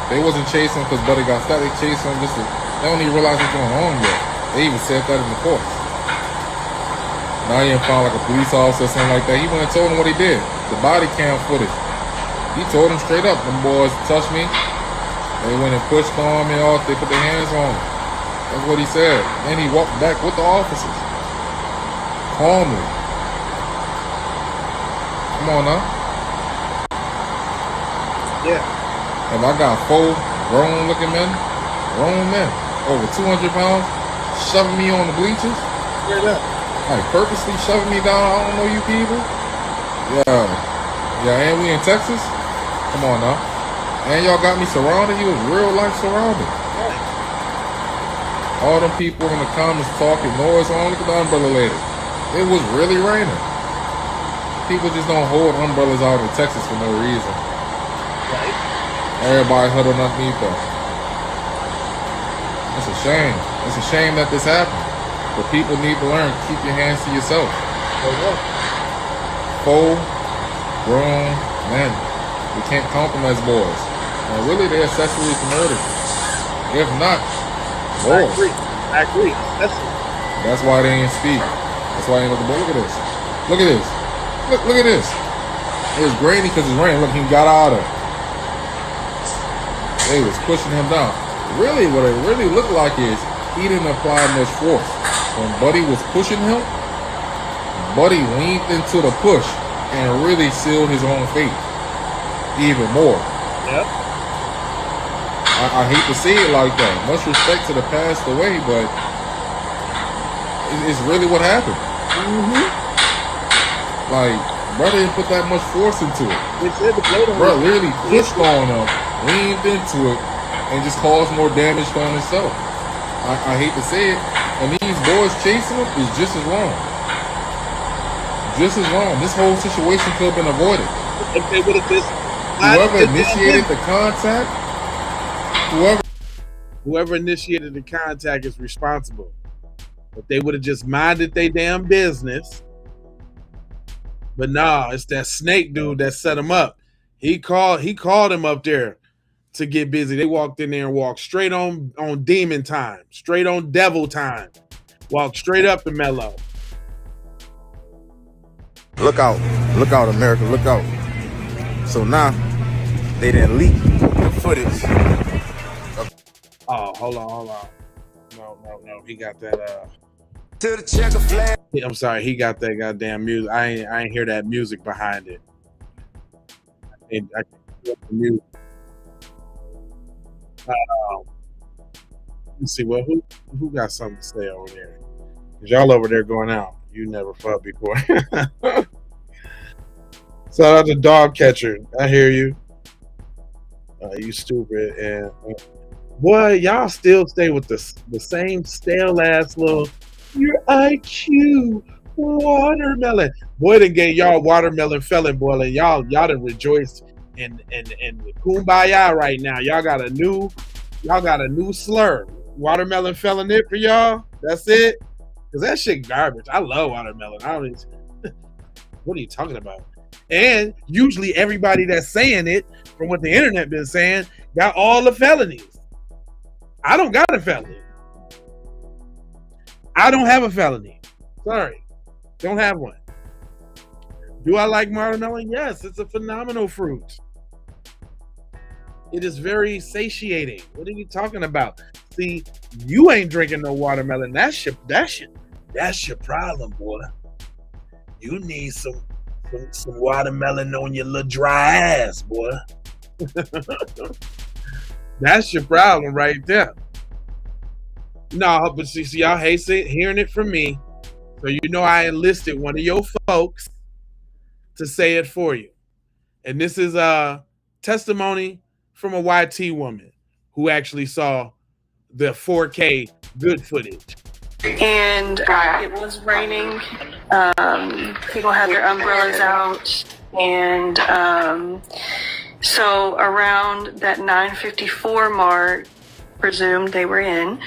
They wasn't chasing because Buddy got shot. They chasing him just to, they don't even realize what's going on yet. They even said that in the court. Now he didn't find like a police officer or something like that. He went and told him what he did. The body cam footage. He told him straight up, them boys touched me. They went and pushed on me off. They put their hands on him. That's what he said. And he walked back with the officers. Calmly. Come on now. Yeah. And I got 4 grown men, over 200 pounds, shoving me on the bleachers. Straight up. Like purposely shoving me down. I don't know you people. Yeah, and we in Texas. Come on now. And y'all got me surrounded. He was real life surrounded. All them people in the comments talking noise on. Look at the umbrella lady. It was really raining. People just don't hold umbrellas out in Texas for no reason. Right. Everybody huddled underneath us. It's a shame. It's a shame that this happened. But people need to learn. Keep your hands to yourself. 4 grown men. We can't count them as boys. And really, they're accessories to murder. If not, more. I agree. That's why they ain't speak. That's why I ain't looking. But look at this. Look at this. Look at this. It was grainy because it's raining. Look, he got out of it. They was pushing him down. Really, what it really looked like is he didn't apply much force. When Buddy was pushing him, Buddy leaned into the push and really sealed his own fate even more. Yep. I hate to see it like that. Much respect to the passed away, but it's really what happened. Like, brother didn't put that much force into it. Bro literally pushed on him, leaned into it, and just caused more damage on himself. I hate to say it. And these boys chasing him is just as wrong. Just as wrong. This whole situation could have been avoided. If they would have just whoever initiated the contact, whoever initiated the contact is responsible. If they would have just minded their damn business. But nah, it's that snake dude that set him up. He called him up there to get busy. They walked in there and walked straight on demon time, straight on devil time. Walked straight up to Mello. Look out, America, look out. So now they didn't leak the footage. Oh, hold on. No. He got that to the checker flag. I'm sorry, he got that goddamn music. I ain't hear that music behind it. I can't hear the music. Let's see. Well, who got something to say over there? Cause y'all over there going out. You never fought before. Shout out to Dog Catcher. I hear you. You stupid. And boy, y'all still stay with the same stale ass little your IQ watermelon. Boy, they gave y'all watermelon felon boy, and y'all done rejoiced in kumbaya right now. Y'all got a new slur. Watermelon felon it for y'all. That's it. Cause that shit garbage. I love watermelon. What are you talking about? And usually everybody that's saying it, from what the internet been saying, got all the felonies. I don't got a felony. I don't have a felony. Sorry. Don't have one. Do I like watermelon? Yes, it's a phenomenal fruit. It is very satiating. What are you talking about? See, you ain't drinking no watermelon. That's your problem, boy. You need some watermelon on your little dry ass, boy. That's your problem right there. No, but see, y'all hate hearing it from me. So you know I enlisted one of your folks to say it for you. And this is a testimony from a YT woman who actually saw the 4K good footage. And it was raining. People had their umbrellas out. And so around that 9:54 mark, presumed they were in.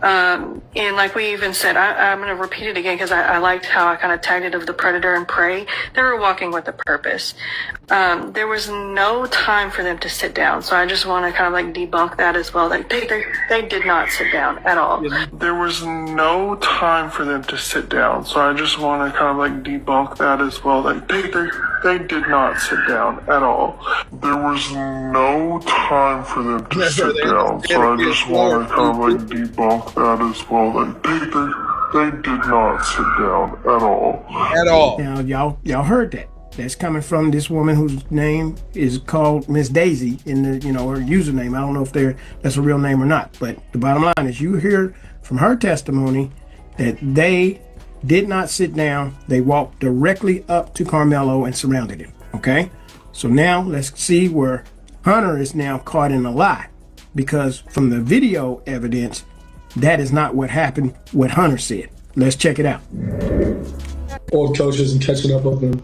And like we even said, I'm going to repeat it again because I liked how I kind of tagged it of the predator and prey. They were walking with a purpose. There was no time for them to sit down. So I just want to kind of like debunk that as well. Like they did not sit down at all. There was no time for them to sit down. So I just want to kind of like debunk that as well. Like They did not sit down at all. There was no time for them to sit down, so I just want to kind of like debunk that as well. Like they did not sit down at all. At all. Now y'all heard that. That's coming from this woman whose name is called Miss Daisy in the her username. I don't know if that's a real name or not, but the bottom line is you hear from her testimony that they did not sit down. They walked directly up to Karmello and surrounded him. Okay, so now let's see where Hunter is now caught in a lie, because from the video evidence, that is not what happened. What Hunter said. Let's check it out. All the coaches and catching up with them.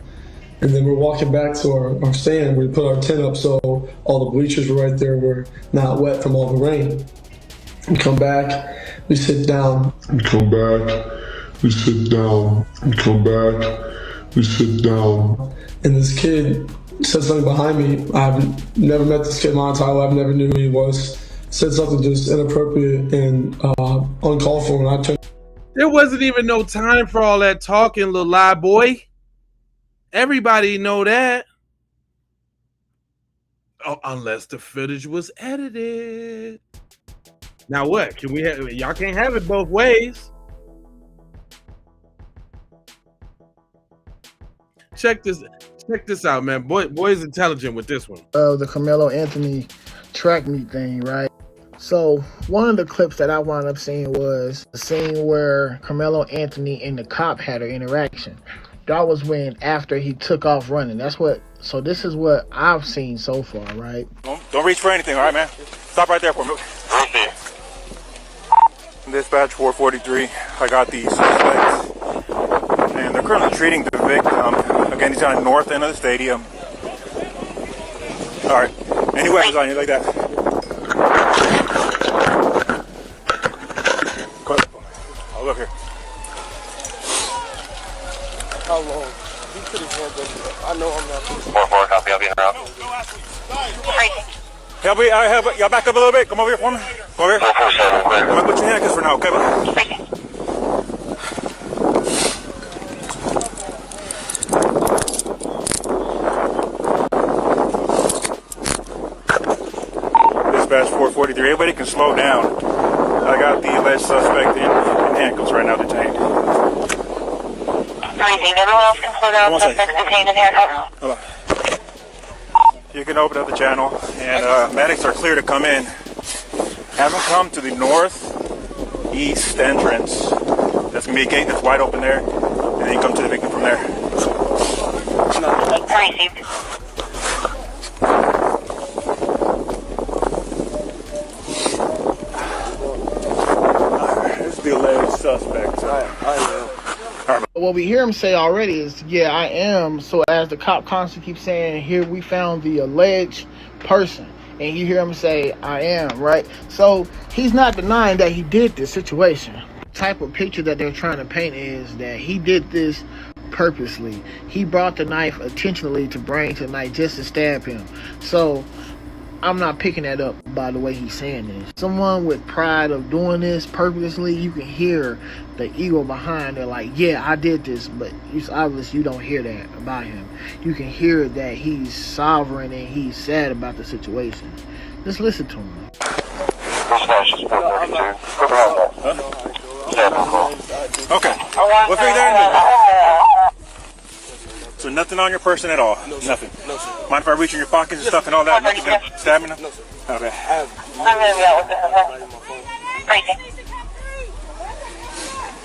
And then we're walking back to our stand. We put our tent up so all the bleachers were right there. We're not wet from all the rain. We come back, we sit down. We come back, we sit down. We come back, we sit down. And this kid said something behind me. I've never met this kid in my entire life. I never knew who he was. Said something just inappropriate and uncalled for. And I turned. There wasn't even no time for all that talking, little lie boy. Everybody know that. Oh, unless the footage was edited. Now what? Can we have? Y'all can't have it both ways. Check this out, man. Boy's intelligent with this one. The Karmello Anthony track meet thing, right? So one of the clips that I wound up seeing was the scene where Karmello Anthony and the cop had an interaction. That was when after he took off running. So this is what I've seen so far, right? Don't reach for anything, all right, man? Stop right there for me. Dispatch 443. I got the suspects, and they're currently treating the victim. Again, he's on the north end of the stadium. All right. Any weapons on you like that? Oh, look here. How long? He put his hands up. I know I'm not. 4-4, copy. I'll be in route. Help, y'all back up a little bit. Come over here for me. Come over here. I'm gonna put your handcuffs for now, okay? Dispatch 443. Everybody can slow down. I got the alleged suspect in handcuffs right now, detained. Everyone else can slow down. Suspects detained in handcuffs. You can open up the channel, and medics are clear to come in. Have them come to the northeast entrance. That's gonna be a gate that's wide open there, and then you come to the victim from there. Received. This is the alleged suspect. What we hear him say already is, yeah, I am. So as the cop constantly keeps saying, here we found the alleged person. And you hear him say, I am, right? So he's not denying that he did this situation. The type of picture that they're trying to paint is that he did this purposely. He brought the knife intentionally to bring to the knife just to stab him. So I'm not picking that up by the way he's saying this. Someone with pride of doing this purposely, you can hear the ego behind it, like, yeah, I did this, but it's obvious you don't hear that about him. You can hear that he's sovereign and he's sad about the situation. Just listen to him. Okay. We'll figure that in. So nothing on your person at all? Nothing? No, sir. Mind if I reach in your pockets and stuff and all that? Nothing gonna stab me? No, sir. Okay. I'm going to be out with this.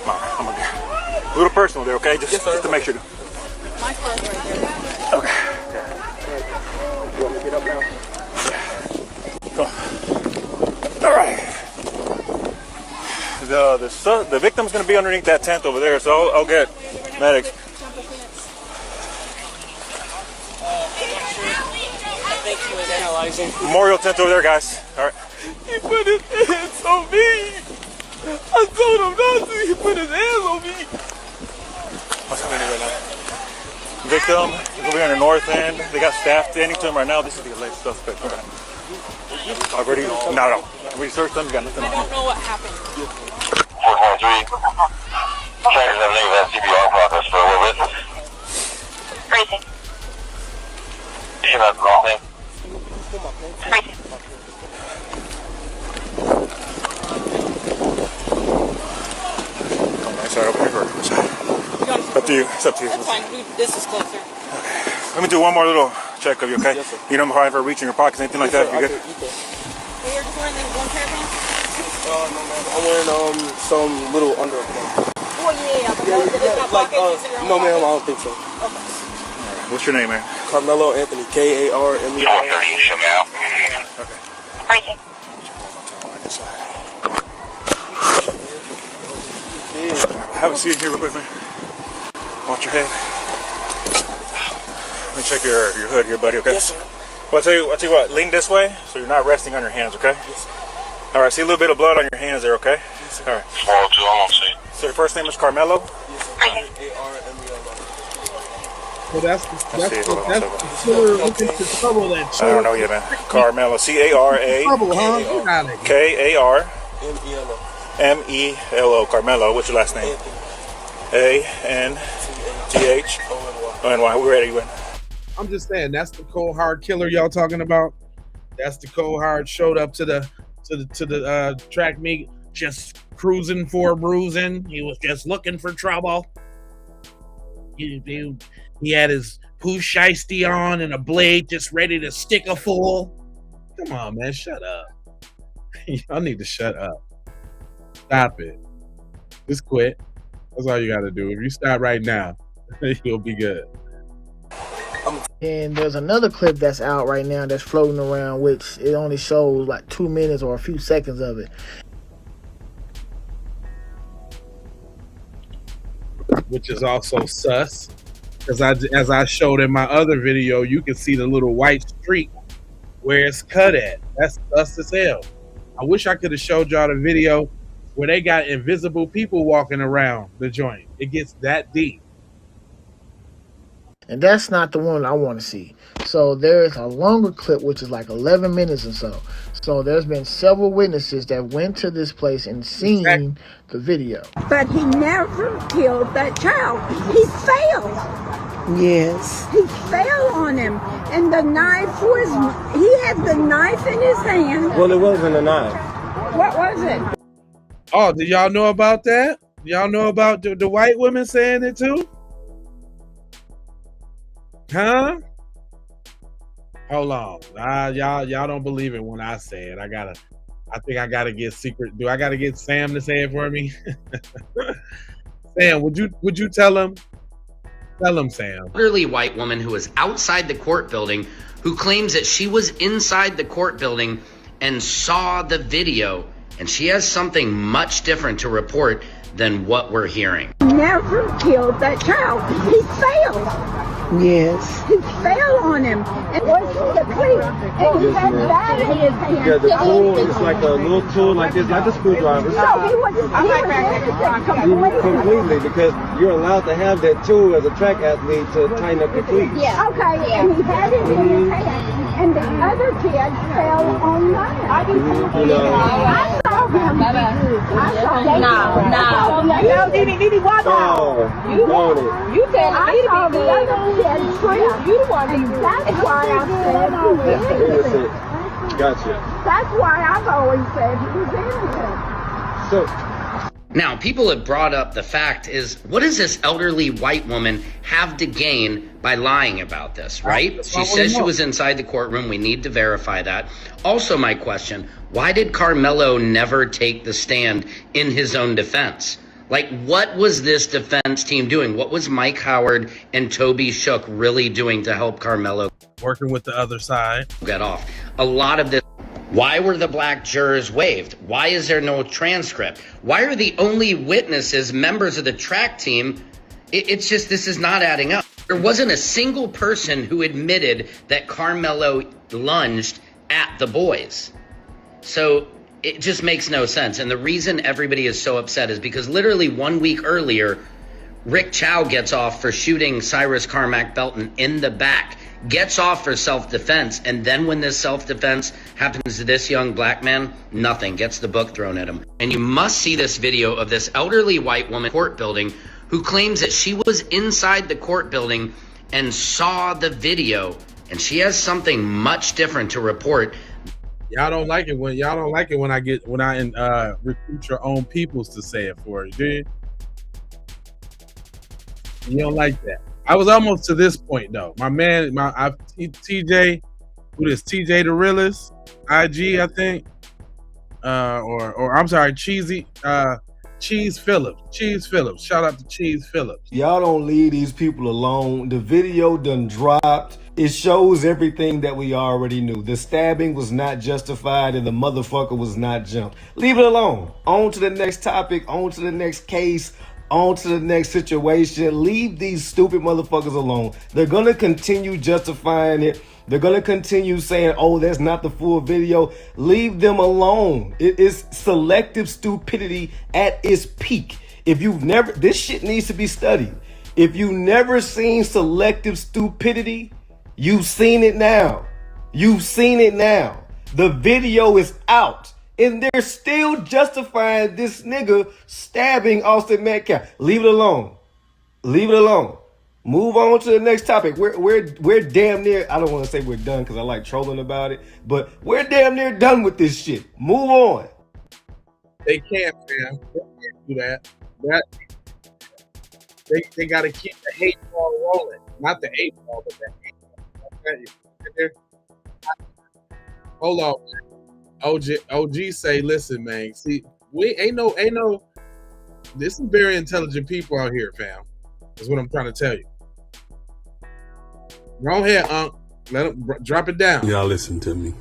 I'm gonna get a little personal there, okay? Just to make sure. My car's right here. Okay. You want me to get up now? Go. All right. The victim's gonna be underneath that tent over there, so I'll get medics. Memorial tent over there, guys. All right. He put his hands on me. I told him not to. He put his hands on me. What's happening right now? Victim is over here on the north end. They got staff standing to him right now. This is the alleged suspect. Okay. Already? No. We searched them. Got nothing on him. I don't know what happened. 443. Checkers, everything is at CPR process for a witness. Racing. should have gone there. Sorry, open your door. Up to you. It's up to you. That's fine. This is closer. Okay. Let me do one more little check of you, okay? Yes, sir. You don't ever reach in your pockets, anything like that? You good? Well, you're just wearing one pair of pants? No, man. I'm wearing some little underwear. Oh, yeah. No, ma'am, I don't think so. Okay. What's your name, man? Karmello Anthony, K-A-R-M-E-L-L. Okay. Have a seat here real quick, man. Watch your head. Let me check your hood here, buddy, okay? Yes, sir. Well, I'll tell you what, lean this way so you're not resting on your hands, okay? Yes, sir. All right, see a little bit of blood on your hands there, okay? Yes, sir. All right. 402, I'm on scene. So your first name is Karmello? Yes, sir. K-A-R-M-E-L-L. So that's the killer looking to trouble that I don't know yet, man. Karmello, C-A-R-A. trouble, huh? Get out of here. K-A-R-M-E-L-O. Karmello, what's your last name? A-N-T-H-O-N-Y. We're ready, man. I'm just saying, that's the cold hard killer y'all talking about. That's the cold hard showed up to the track meet, just cruising for a bruising. He was just looking for trouble. He had his poo shiesty on and a blade, just ready to stick a fool. Come on, man, shut up. Y'all need to shut up. Stop it. Just quit. That's all you got to do. If you stop right now, you'll be good. And there's another clip that's out right now that's floating around, which it only shows like 2 minutes or a few seconds of it. Which is also sus. Because as I showed in my other video, you can see the little white streak where it's cut at. That's sus as hell. I wish I could have showed y'all the video where they got invisible people walking around the joint. It gets that deep. And that's not the one I want to see. So there's a longer clip, which is like 11 minutes or so. So there's been several witnesses that went to this place and seen the video. But he never killed that child. He failed. Yes. He fell on him. And the knife was, he had the knife in his hand. Well, it wasn't a knife. What was it? Oh, did y'all know about that? Y'all know about the white women saying it too? Huh? Hold on. Y'all don't believe it when I say it. I think I gotta get secret. Do I gotta get Sam to say it for me? Sam, would you tell him? Tell him, Sam. Elderly white woman who was outside the court building who claims that she was inside the court building and saw the video, and she has something much different to report than what we're hearing. He never killed that child. He failed. Yes. He fell on him and was asleep. And he had that in his hand. Yeah, the tool is like a little tool like this, like a screwdriver. So he was innocent Completely, because you're allowed to have that tool as a track athlete to tighten up the cleats. Yeah. Okay, and he had it in his hand. And the other kid fell on mine. I saw him. No, Didi, walk out. You tell me to be good. You the one and that's why I said he was innocent. Gotcha. That's why I've always said he was innocent. So now, people have brought up the fact is, what does this elderly white woman have to gain by lying about this, right? She says she was inside the courtroom. We need to verify that. Also, my question, why did Karmello never take the stand in his own defense? Like, what was this defense team doing? What was Mike Howard and Toby Shook really doing to help Karmello? Working with the other side. Get off. A lot of this. Why were the black jurors waived? Why is there no transcript? Why are the only witnesses members of the track team? It's just, this is not adding up. There wasn't a single person who admitted that Karmello lunged at the boys. So it just makes no sense. And the reason everybody is so upset is because literally 1 week earlier, Rick Chow gets off for shooting Cyrus Carmack Belton in the back, gets off for self-defense, and then when this self-defense happens to this young black man, nothing, gets the book thrown at him. And you must see this video of this elderly white woman court building who claims that she was inside the court building and saw the video, and she has something much different to report. Y'all don't like it when I recruit your own peoples to say it for you, do you? You don't like that. I was almost to this point though. My man, TJ, who is TJ the Realist, IG, I think, or I'm sorry, Cheese Phillips. Shout out to Cheese Phillips. Y'all don't leave these people alone. The video done dropped. It shows everything that we already knew. The stabbing was not justified and the motherfucker was not jumped. Leave it alone. On to the next topic, on to the next case, on to the next situation. Leave these stupid motherfuckers alone. They're gonna continue justifying it. They're gonna continue saying, oh, that's not the full video. Leave them alone. It is selective stupidity at its peak. If you've never, this shit needs to be studied. If you've never seen selective stupidity, you've seen it now. You've seen it now. The video is out. And they're still justifying this nigga stabbing Austin Metcalf. Leave it alone. Leave it alone. Move on to the next topic. We're damn near, I don't want to say we're done because I like trolling about it, but we're damn near done with this shit. Move on. They can't, man. They can't do that. They got to keep the hate ball rolling. Not the 8 ball, but the 8 ball. Hold on, man. OG say, listen, man. See, we ain't no. There's some very intelligent people out here, fam. That's what I'm trying to tell you. Go ahead, Unc. Let him drop it down. Y'all listen to me.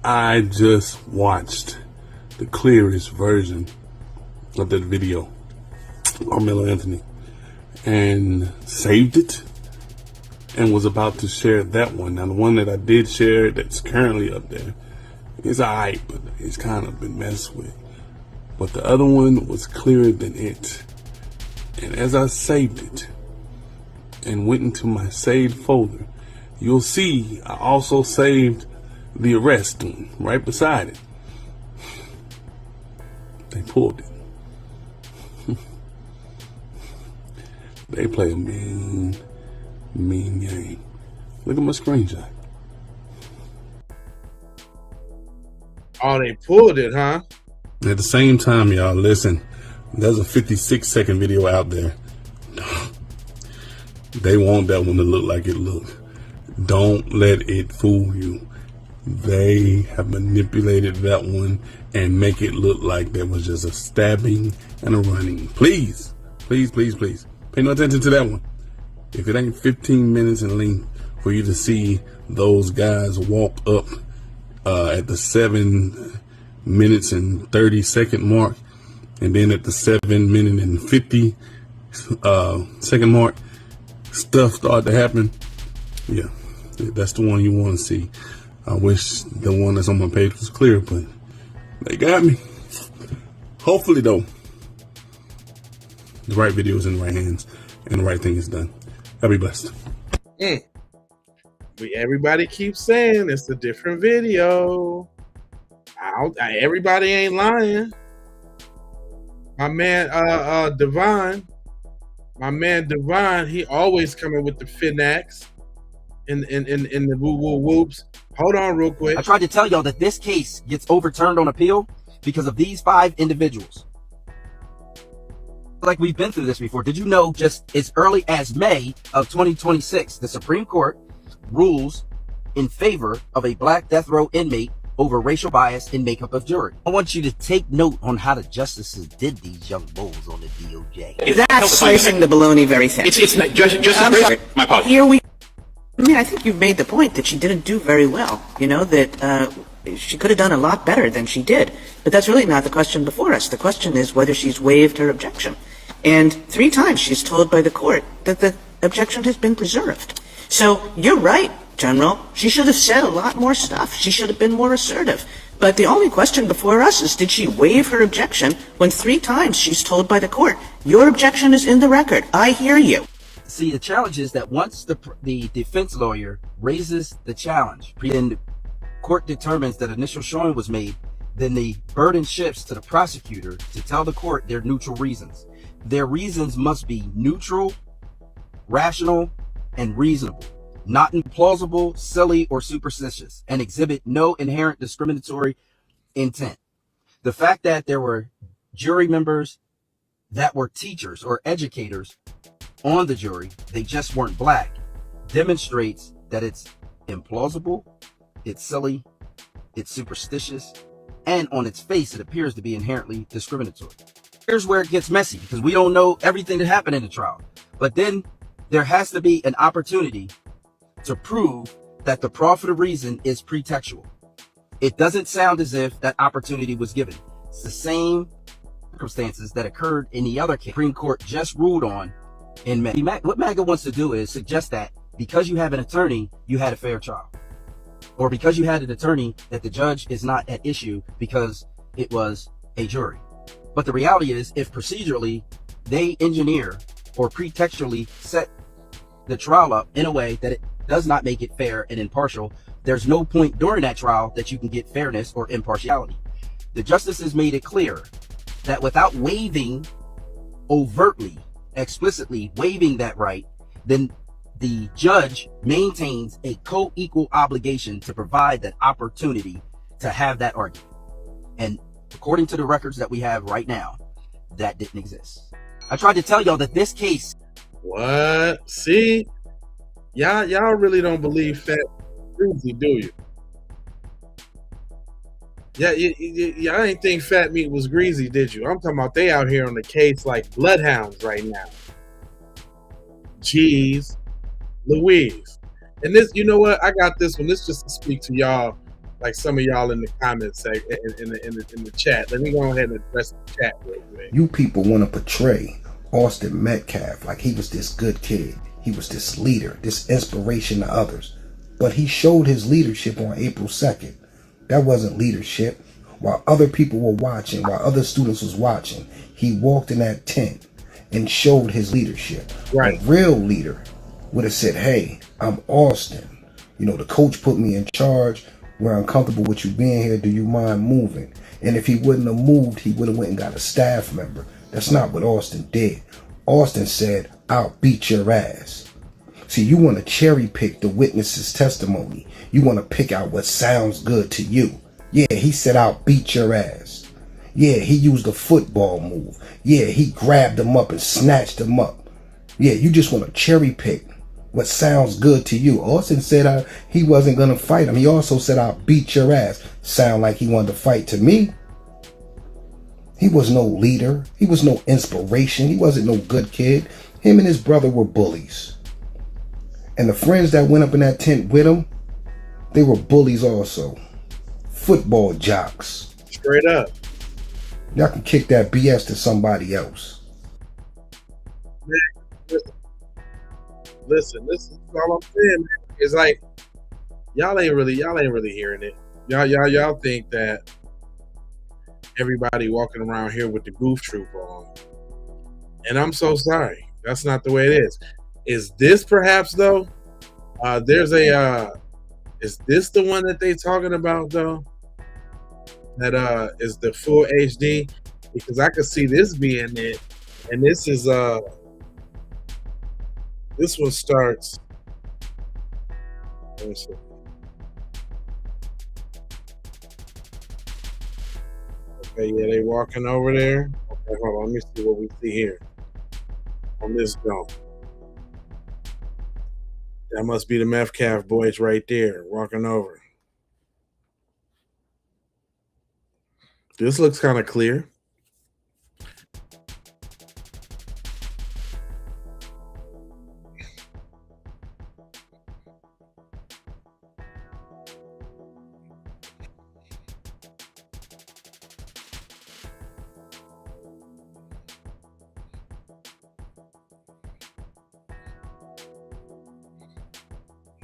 I just watched the clearest version of that video, Karmello Anthony, and saved it and was about to share that one. Now, the one that I did share that's currently up there, it's alright, but it's kind of been messed with. But the other one was clearer than it. And as I saved it and went into my saved folder, you'll see I also saved the arrest one right beside it. They pulled it. They play a mean game. Look at my screenshot. Oh, they pulled it, huh? At the same time, y'all, listen, there's a 56-second video out there. They want that one to look like it looked. Don't let it fool you. They have manipulated that one and make it look like there was just a stabbing and a running. Please, please, please, please, pay no attention to that one. If it ain't 15 minutes in length for you to see those guys walk up at the 7 minutes and 30-second mark, and then at the 7 minute and 50 second mark, stuff start to happen. Yeah, that's the one you want to see. I wish the one that's on my page was clear, but they got me. Hopefully, though, the right video is in the right hands and the right thing is done. Y'all be blessed. Everybody keeps saying it's a different video. Everybody ain't lying. My man Divine, he always coming with the Finax in the woo whoops. Hold on real quick. I tried to tell y'all that this case gets overturned on appeal because of these 5 individuals. Like, we've been through this before. Did you know just as early as May of 2026, the Supreme Court rules in favor of a black death row inmate over racial bias in makeup of jury? I want you to take note on how the justices did these young bulls on the DOJ. That's slicing the baloney very thin. It's not just my apologies. Here we. I mean, I think you've made the point that she didn't do very well. You know, that she could have done a lot better than she did. But that's really not the question before us. The question is whether she's waived her objection. And 3 times she's told by the court that the objection has been preserved. So you're right, General. She should have said a lot more stuff. She should have been more assertive. But the only question before us is, did she waive her objection when 3 times she's told by the court, your objection is in the record. I hear you. See, the challenge is that once the defense lawyer raises the challenge, then the court determines that initial showing was made, then the burden shifts to the prosecutor to tell the court their neutral reasons. Their reasons must be neutral, rational, and reasonable. not implausible, silly, or superstitious, and exhibit no inherent discriminatory intent. The fact that there were jury members that were teachers or educators on the jury, they just weren't black, demonstrates that it's implausible, it's silly, it's superstitious, and on its face, it appears to be inherently discriminatory. Here's where it gets messy, because we don't know everything that happened in the trial. But then there has to be an opportunity to prove that the profit of reason is pretextual. It doesn't sound as if that opportunity was given. It's the same circumstances that occurred in the other case Supreme Court just ruled on in May. What MAGA wants to do is suggest that because you have an attorney, you had a fair trial. Or because you had an attorney, that the judge is not at issue because it was a jury. But the reality is, if procedurally they engineer or pretextually set the trial up in a way that it does not make it fair and impartial, there's no point during that trial that you can get fairness or impartiality. The justices made it clear that without waiving overtly, explicitly waiving that right, then the judge maintains a co-equal obligation to provide that opportunity to have that argument. And according to the records that we have right now, that didn't exist. I tried to tell y'all that this case... What? See? Y'all really don't believe Fat Greasy, do you? Yeah, y'all ain't think Fat Meat was greasy, did you? I'm talking about they out here on the case like bloodhounds right now. Jeez. Louise. And this, you know what? I got this one. This just to speak to y'all, like some of y'all in the comments in the chat. Let me go ahead and address the chat real quick. You people want to portray Austin Metcalf like he was this good kid. He was this leader, this inspiration to others. But he showed his leadership on April 2nd. That wasn't leadership. While other people were watching, while other students was watching, he walked in that tent and showed his leadership. Right. A real leader would have said, hey, I'm Austin. You know, the coach put me in charge. We're uncomfortable with you being here. Do you mind moving? And if he wouldn't have moved, he would have went and got a staff member. That's not what Austin did. Austin said, I'll beat your ass. See, you want to cherry pick the witness's testimony. You want to pick out what sounds good to you. Yeah, he said, I'll beat your ass. Yeah, he used a football move. Yeah, he grabbed him up and snatched him up. Yeah, you just want to cherry pick what sounds good to you. Austin said he wasn't going to fight him. He also said, I'll beat your ass. Sound like he wanted to fight to me. He was no leader. He was no inspiration. He wasn't no good kid. Him and his brother were bullies. And the friends that went up in that tent with him, they were bullies also. Football jocks. Straight up. Y'all can kick that BS to somebody else. Man, listen, this is all I'm saying, man. It's like y'all ain't really hearing it. Y'all think that everybody walking around here with the goof troop on. And I'm so sorry. That's not the way it is. Is this perhaps though? Is this the one that they talking about though? That is the full HD? Because I could see this being it. And this is this one starts. Let me see. Okay, yeah, they walking over there. Okay, hold on. Let me see what we see here on this dome. That must be the Metcalf boys right there walking over. This looks kind of clear.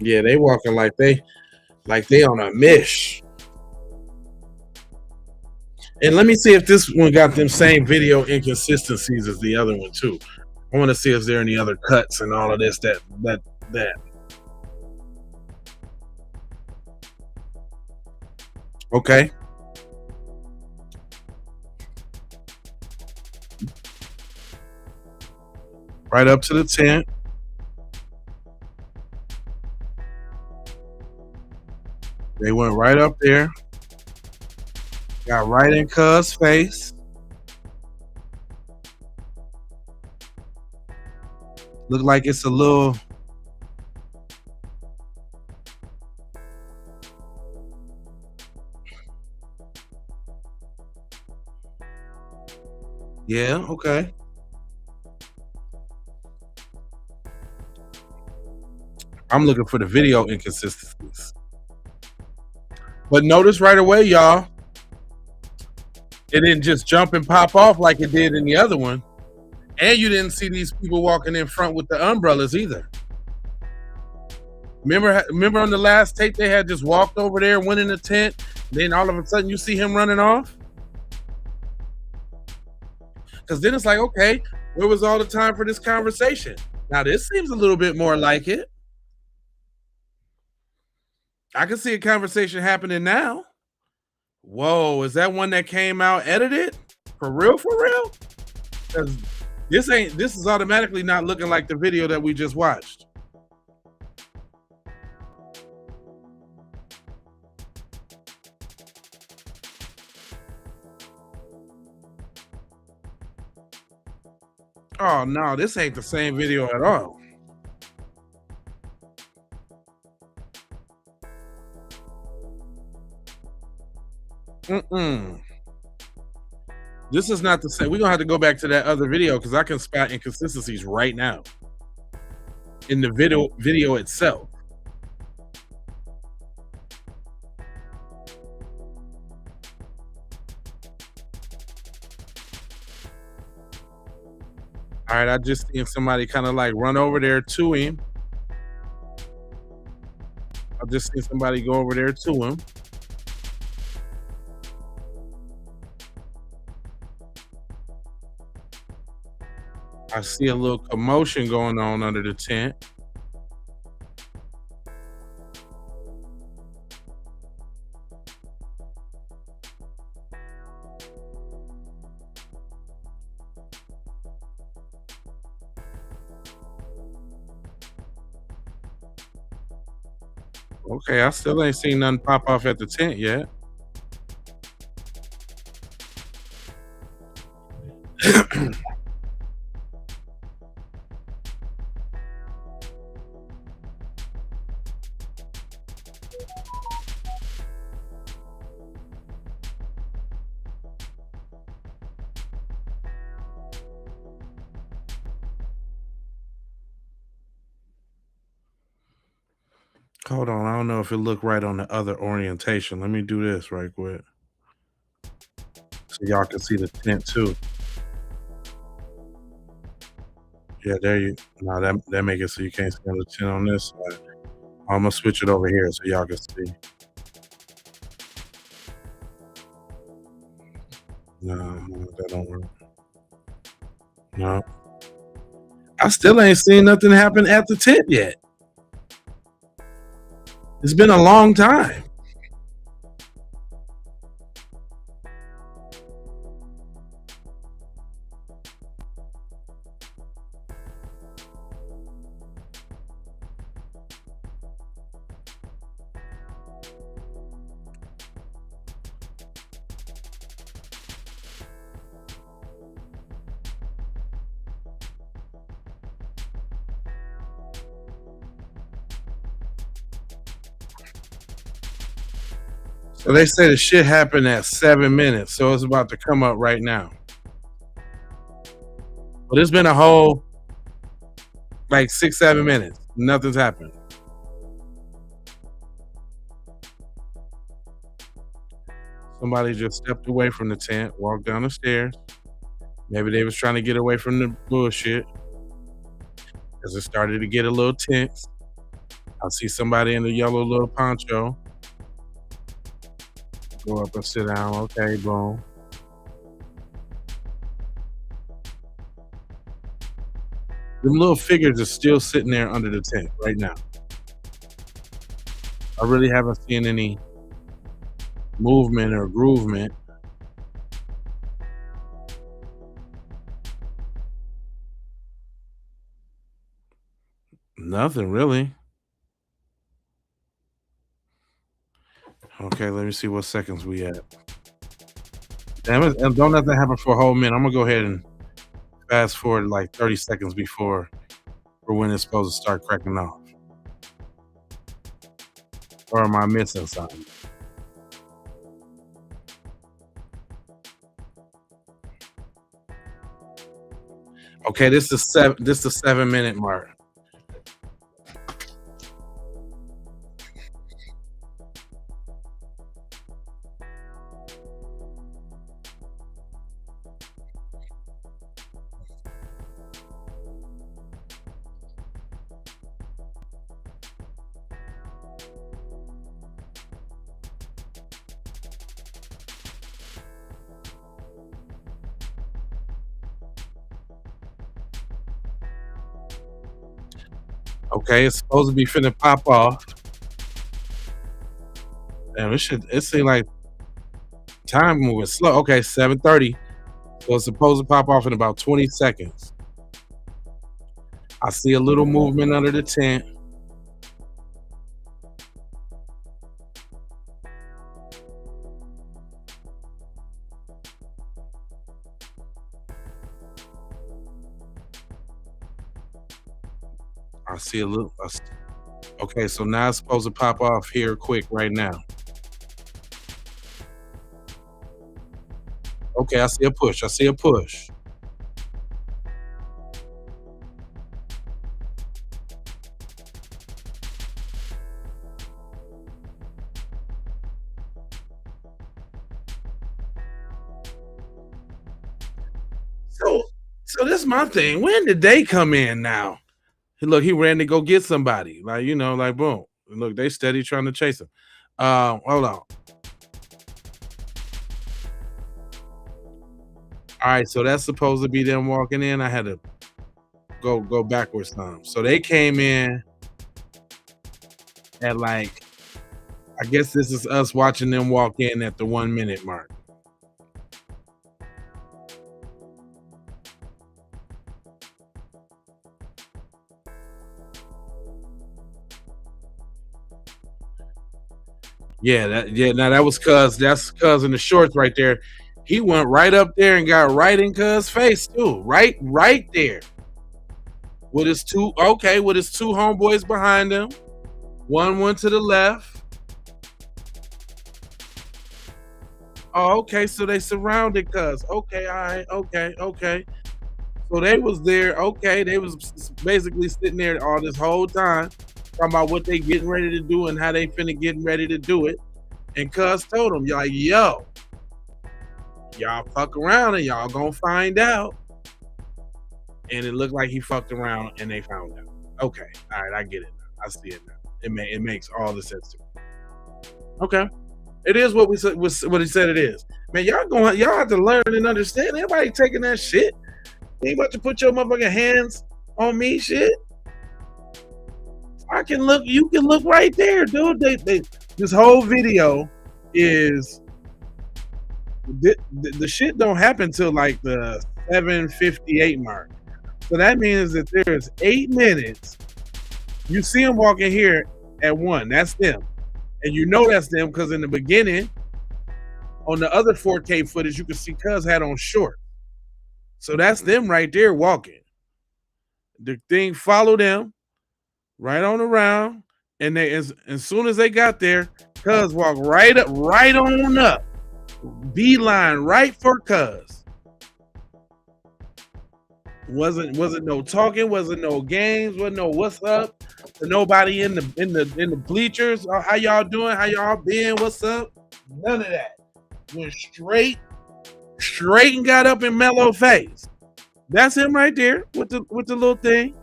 Yeah, they walking like they on a mish. And let me see if this one got them same video inconsistencies as the other one too. I want to see if there are any other cuts and all of this that. Okay. Right up to the tent. They went right up there, got right in Cuz' face. Look like it's a little. Yeah, okay. I'm looking for the video inconsistencies. But notice right away, y'all, it didn't just jump and pop off like it did in the other one. And you didn't see these people walking in front with the umbrellas either. Remember on the last tape, they had just walked over there, went in the tent, then all of a sudden you see him running off? Because then it's like, okay, where was all the time for this conversation? Now this seems a little bit more like it. I can see a conversation happening now. Whoa, is that one that came out edited? For real, for real? Because this is automatically not looking like the video that we just watched. Oh no, this ain't the same video at all. This is not the same. We're gonna have to go back to that other video because I can spot inconsistencies right now in the video itself. All right, I just seen somebody kind of like run over there to him. I just seen somebody go over there to him. I see a little commotion going on under the tent. Okay, I still ain't seen nothing pop off at the tent yet. Hold on, I don't know if it looked right on the other orientation. Let me do this right quick. So y'all can see the tent too. Yeah, there you now that make it so you can't see the tent on this side. I'm gonna switch it over here so y'all can see. No, that don't work. No. I still ain't seen nothing happen at the tent yet. It's been a long time. So they say the shit happened at 7 minutes, so it's about to come up right now. But it's been a whole like 6-7 minutes. Nothing's happened. Somebody just stepped away from the tent, walked down the stairs. Maybe they was trying to get away from the bullshit. As it started to get a little tense, I see somebody in the yellow little poncho. Go up and sit down. Okay, boom. Them little figures are still sitting there under the tent right now. I really haven't seen any movement or groovement. Nothing really. Okay, let me see what seconds we at. Damn it, and don't let that happen for a whole minute. I'm gonna go ahead and fast forward like 30 seconds before for when it's supposed to start cracking off. Or am I missing something? Okay, this is the 7 minute mark. Okay, it's supposed to be finna pop off. Damn, it seems like time moving slow. Okay, 7:30. So it's supposed to pop off in about 20 seconds. I see a little movement under the tent. I see a little. Okay, so now it's supposed to pop off here quick right now. Okay, I see a push. I see a push. So this is my thing. When did they come in now? Look, he ran to go get somebody. Like, you know, like boom. Look, they steady trying to chase him. Hold on. All right, so that's supposed to be them walking in. I had to go backwards some. So they came in at like, I guess this is us watching them walk in at the 1 minute mark. Now that was that's cuz in the shorts right there. He went right up there and got right in cuz face too. Right there. With his two homeboys behind him. One went to the left. Oh, okay, so they surrounded cuz. Okay, all right, okay. So they was there, okay, they was basically sitting there all this whole time, talking about what they getting ready to do and how they finna getting ready to do it. And cuz told them, y'all, yo, y'all fuck around and y'all gonna find out. And it looked like he fucked around and they found out. Okay, all right, I get it now. I see it now. It makes all the sense to me. Okay. It is what what he said it is. Man, y'all have to learn and understand. Everybody taking that shit. You ain't about to put your motherfucking hands on me, shit. You can look right there, dude. This whole video is the shit don't happen till like the 7:58 mark. So that means that there's 8 minutes. You see them walking here at 1. That's them. And you know that's them because in the beginning, on the other 4K footage, you can see cuz had on short. So that's them right there walking. The thing followed them right on around, and they as soon as they got there, cuz walked right on up, beeline right for cuz. Wasn't no talking, wasn't no games, wasn't no what's up to nobody in the bleachers. How y'all doing? How y'all been? What's up? None of that. Went straight and got up in mellow face. That's him right there with the little thing.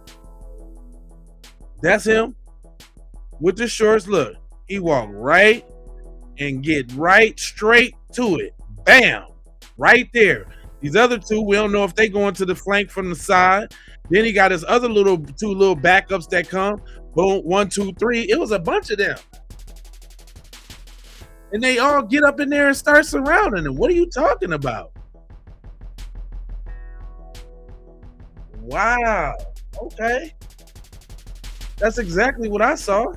That's him with the shorts. Look, he walked right and get right straight to it. Bam, right there. These other two, we don't know if they going to the flank from the side. Then he got his other two little backups that come. Boom, 1, 2, 3. It was a bunch of them. And they all get up in there and start surrounding him. What are you talking about? Wow. Okay. That's exactly what I saw.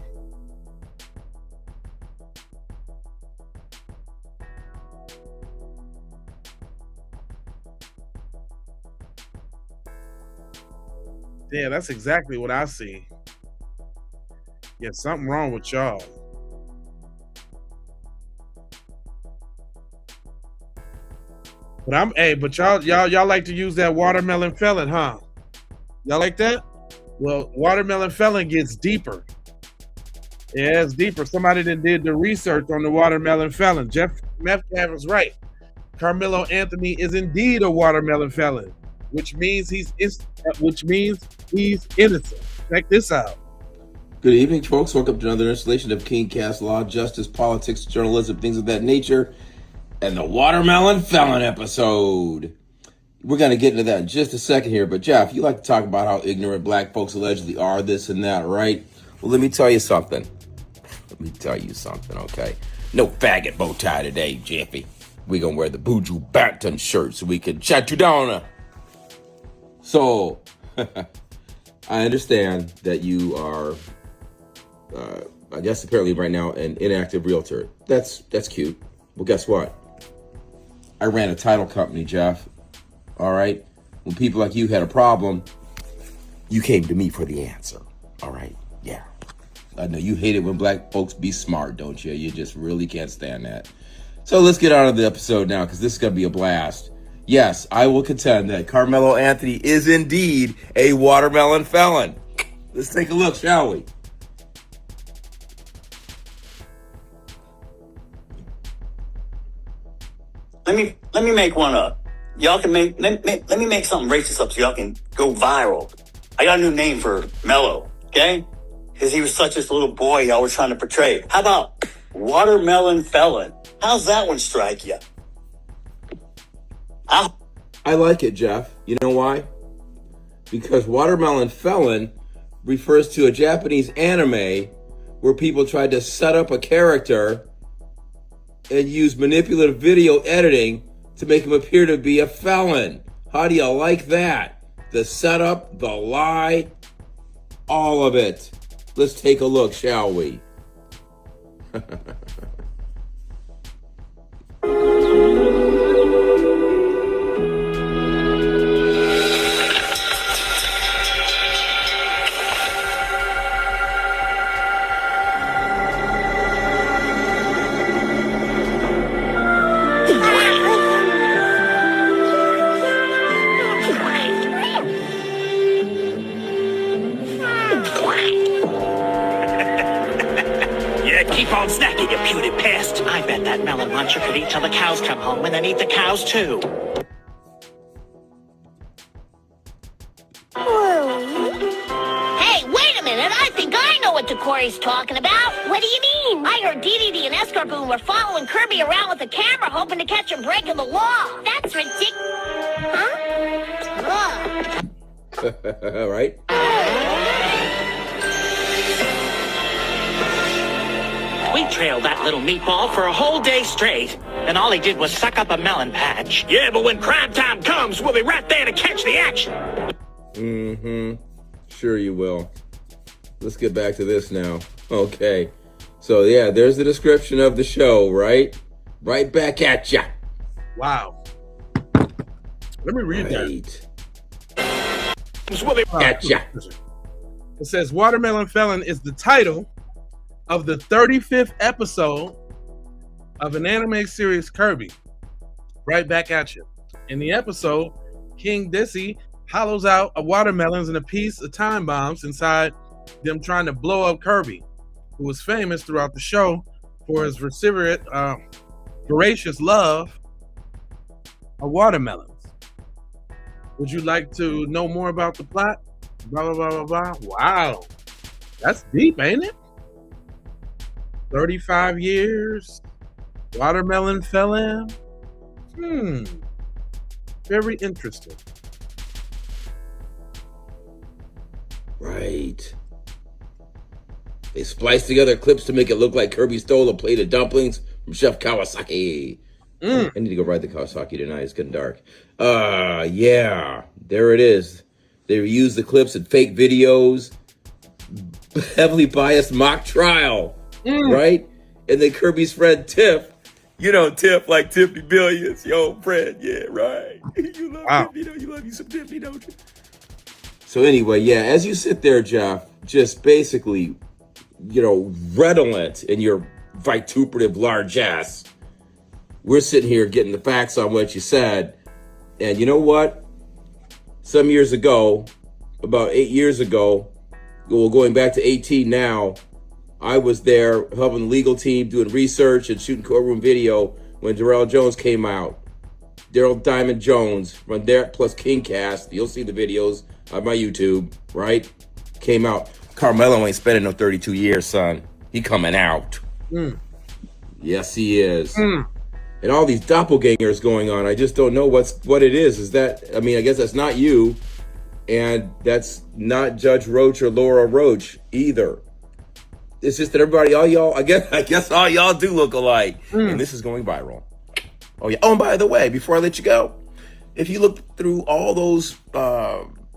Yeah, that's exactly what I see. Yeah, something wrong with y'all. But y'all like to use that watermelon felon, huh? Y'all like that? Well, watermelon felon gets deeper. Yeah, it's deeper. Somebody that did the research on the watermelon felon. Jeff Metcalf was right. Karmello Anthony is indeed a watermelon felon, which means he's innocent. Check this out. Good evening, folks. Welcome to another installation of King Cast Law, Justice, Politics, Journalism, things of that nature, and the Watermelon Felon episode. We're going to get into that in just a second here, but Jeff, you like to talk about how ignorant black folks allegedly are, this and that, right? Well, let me tell you something. Okay? No faggot bow tie today, Jeffy. We're going to wear the Buju Banton shirt so we can shut you down. So, I understand that you are, I guess apparently right now, an inactive realtor. That's cute. Well, guess what? I ran a title company, Jeff. All right? When people like you had a problem, you came to me for the answer. All right? Yeah. I know you hate it when black folks be smart, don't you? You just really can't stand that. So let's get on to the episode now, because this is going to be a blast. Yes, I will contend that Karmello Anthony is indeed a watermelon felon. Let's take a look, shall we? Let me make one up. Y'all can let me make something racist up so y'all can go viral. I got a new name for Mello, okay? Because he was such this little boy y'all were trying to portray. How about watermelon felon? How's that one strike you? I like it, Jeff. You know why? Because watermelon felon refers to a Japanese anime where people tried to set up a character and use manipulative video editing to make him appear to be a felon. How do you like that? The setup, the lie, all of it. Let's take a look, shall we? Keep on snacking, you puny pest. I bet that melon muncher could eat till the cows come home and then eat the cows too. Hey, wait a minute. I think I know what Corey's talking about. What do you mean? I heard DDD and Escarboon were following Kirby around with a camera hoping to catch him breaking the law. That's ridiculous. Huh? All right. We trailed that little meatball for a whole day straight, and all he did was suck up a melon patch. Yeah, but when crime time comes, we'll be right there to catch the action. Mm-hmm. Sure you will. Let's get back to this now. Okay. So, yeah, there's the description of the show, right? Right back at ya. Wow. Let me read that. We'll be at ya. It says, Watermelon Felon is the title of the 35th episode of an anime series, Kirby. Right back at you. In the episode, King Dissy hollows out a watermelons and a piece of time bombs inside them trying to blow up Kirby, who was famous throughout the show for his voracious love of watermelons. Would you like to know more about the plot? Blah, blah, blah, blah, blah. Wow. That's deep, ain't it? 35 years, watermelon felon. Very interesting. Right. They spliced together clips to make it look like Kirby stole a plate of dumplings from Chef Kawasaki. I need to go ride the Kawasaki tonight. It's getting dark. Yeah. There it is. They reused the clips in fake videos. Heavily biased mock trial. Right? And then Kirby's friend Tiff, you know Tiff like Tiffany Billions, your friend, yeah, right. You love Tiffany, don't you? Love you some Tiffany, don't you? So anyway, yeah, as you sit there, Jeff, just basically, redolent in your vituperative largesse, we're sitting here getting the facts on what you said. And you know what? Some years ago, about 8 years ago, well, going back to 18 now, I was there helping the legal team doing research and shooting courtroom video when Darrell Jones came out. Daryl Diamond Jones from there plus King Cast. You'll see the videos on my YouTube, right? Came out. Karmello ain't spending no 32 years, son. He coming out. Yes, he is. And all these doppelgangers going on. I just don't know what it is. Is that, I guess that's not you. And that's not Judge Roach or Laura Roach either. It's just that everybody, all y'all, I guess all y'all do look alike. And this is going viral. Oh yeah. Oh, and by the way, before I let you go, if you look through all those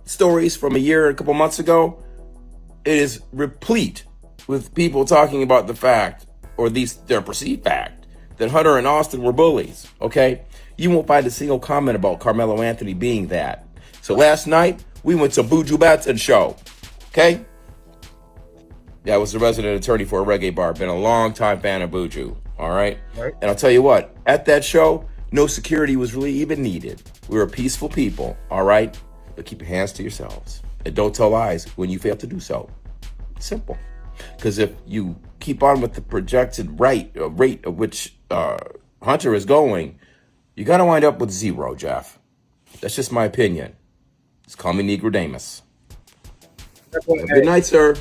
stories from a year, a couple months ago, it is replete with people talking about the fact, or at least their perceived fact, that Hunter and Austin were bullies. Okay, you won't find a single comment about Karmello Anthony being that. So last night we went to Buju Banton show. Okay. Yeah, I was the resident attorney for a reggae bar. Been a long time fan of Buju. All right. And I'll tell you what, at that show, no security was really even needed. We were peaceful people. All right. But keep your hands to yourselves and don't tell lies when you fail to do so. Simple. Because if you keep on with the projected rate of which Hunter is going, you're going to wind up with zero, Jeff. That's just my opinion. Just call me Negro Damus. Good night, sir.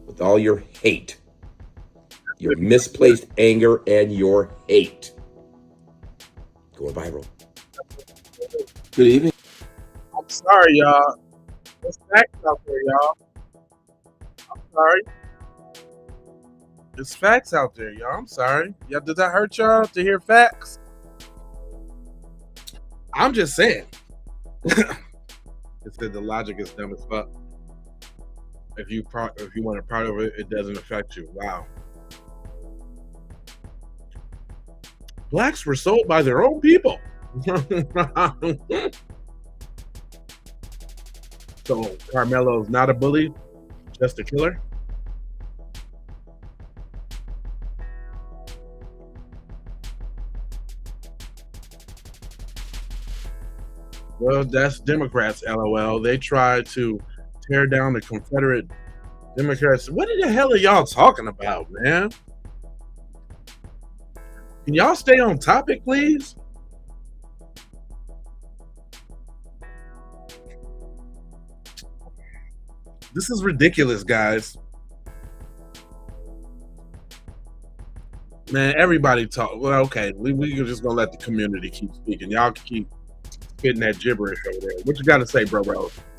With all your hate, your misplaced anger, and your hate. Going viral. Good evening. I'm sorry, y'all. There's facts out there, y'all. I'm sorry. There's facts out there, y'all. I'm sorry. Y'all, did that hurt y'all to hear facts? I'm just saying. It said the logic is dumb as fuck. If you want to part over it, it doesn't affect you. Wow. Blacks were sold by their own people. So Karmello's not a bully, just a killer. Well, that's Democrats, LOL. They tried to tear down the Confederate Democrats. What the hell are y'all talking about, man? Can y'all stay on topic, please? This is ridiculous, guys. Man, everybody talk. Well, okay, we're just gonna let the community keep speaking. Y'all keep spitting that gibberish over there. What you got to say, bro?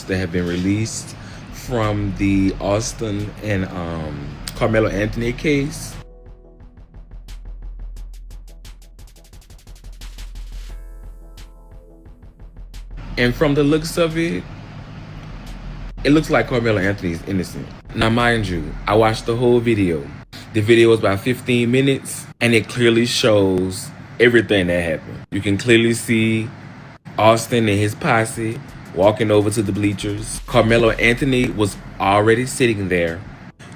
That have been released from the Austin and Karmello Anthony case. And from the looks of it, it looks like Karmello Anthony is innocent. Now, mind you, I watched the whole video. The video was about 15 minutes, and it clearly shows everything that happened. You can clearly see Austin and his posse walking over to the bleachers. Karmello Anthony was already sitting there.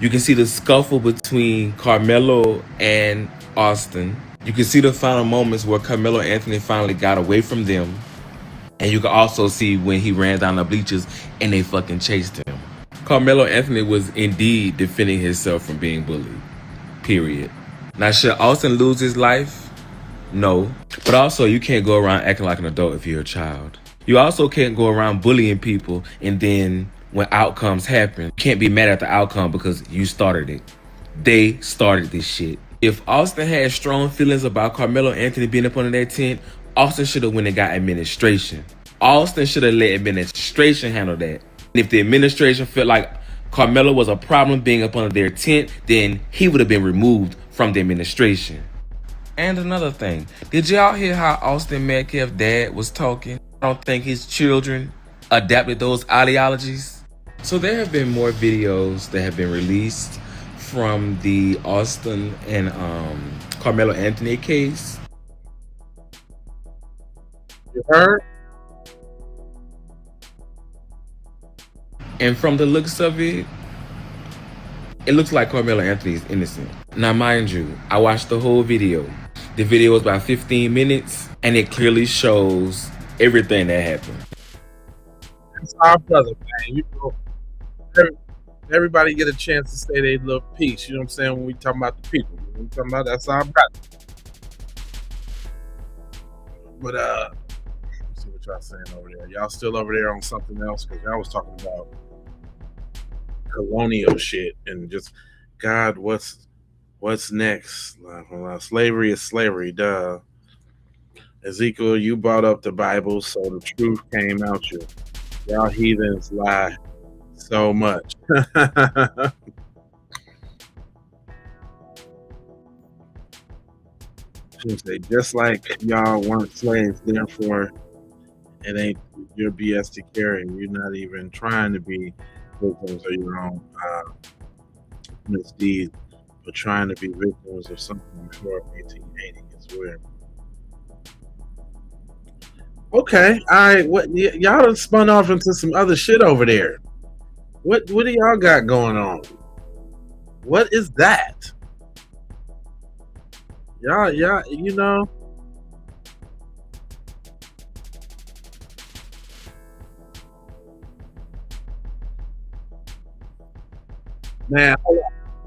You can see the scuffle between Karmello and Austin. You can see the final moments where Karmello Anthony finally got away from them. And you can also see when he ran down the bleachers and they fucking chased him. Karmello Anthony was indeed defending himself from being bullied. Period. Now, should Austin lose his life? No. But also, you can't go around acting like an adult if you're a child. You also can't go around bullying people and then when outcomes happen, you can't be mad at the outcome because you started it. They started this shit. If Austin had strong feelings about Karmello Anthony being up under that tent, Austin should have went and got administration. Austin should have let administration handle that. And if the administration felt like Karmello was a problem being up under their tent, then he would have been removed from the administration. And another thing, did y'all hear how Austin Metcalf's dad was talking? I don't think his children adapted those ideologies. So there have been more videos that have been released from the Austin and Karmello Anthony case. You heard? And from the looks of it, it looks like Karmello Anthony is innocent. Now, mind you, I watched the whole video. The video was about 15 minutes, and it clearly shows everything that happened. That's our brother, man. You know, everybody get a chance to say their little piece. You know what I'm saying? When we talking about the people, you know what I'm talking about, that's our brother. But let's see what y'all saying over there. Y'all still over there on something else? Because y'all was talking about colonial shit and just God, what's next? Slavery is slavery, duh. Ezekiel, you brought up the Bible, so the truth came out you. Y'all heathens lie so much. Just like y'all weren't slaves, therefore it ain't your BS to carry. You're not even trying to be victims of your own misdeeds, but trying to be victims of something before 1880. It's weird. Okay, all right. What y'all done spun off into some other shit over there? What do y'all got going on? What is that? Y'all, you know. Man,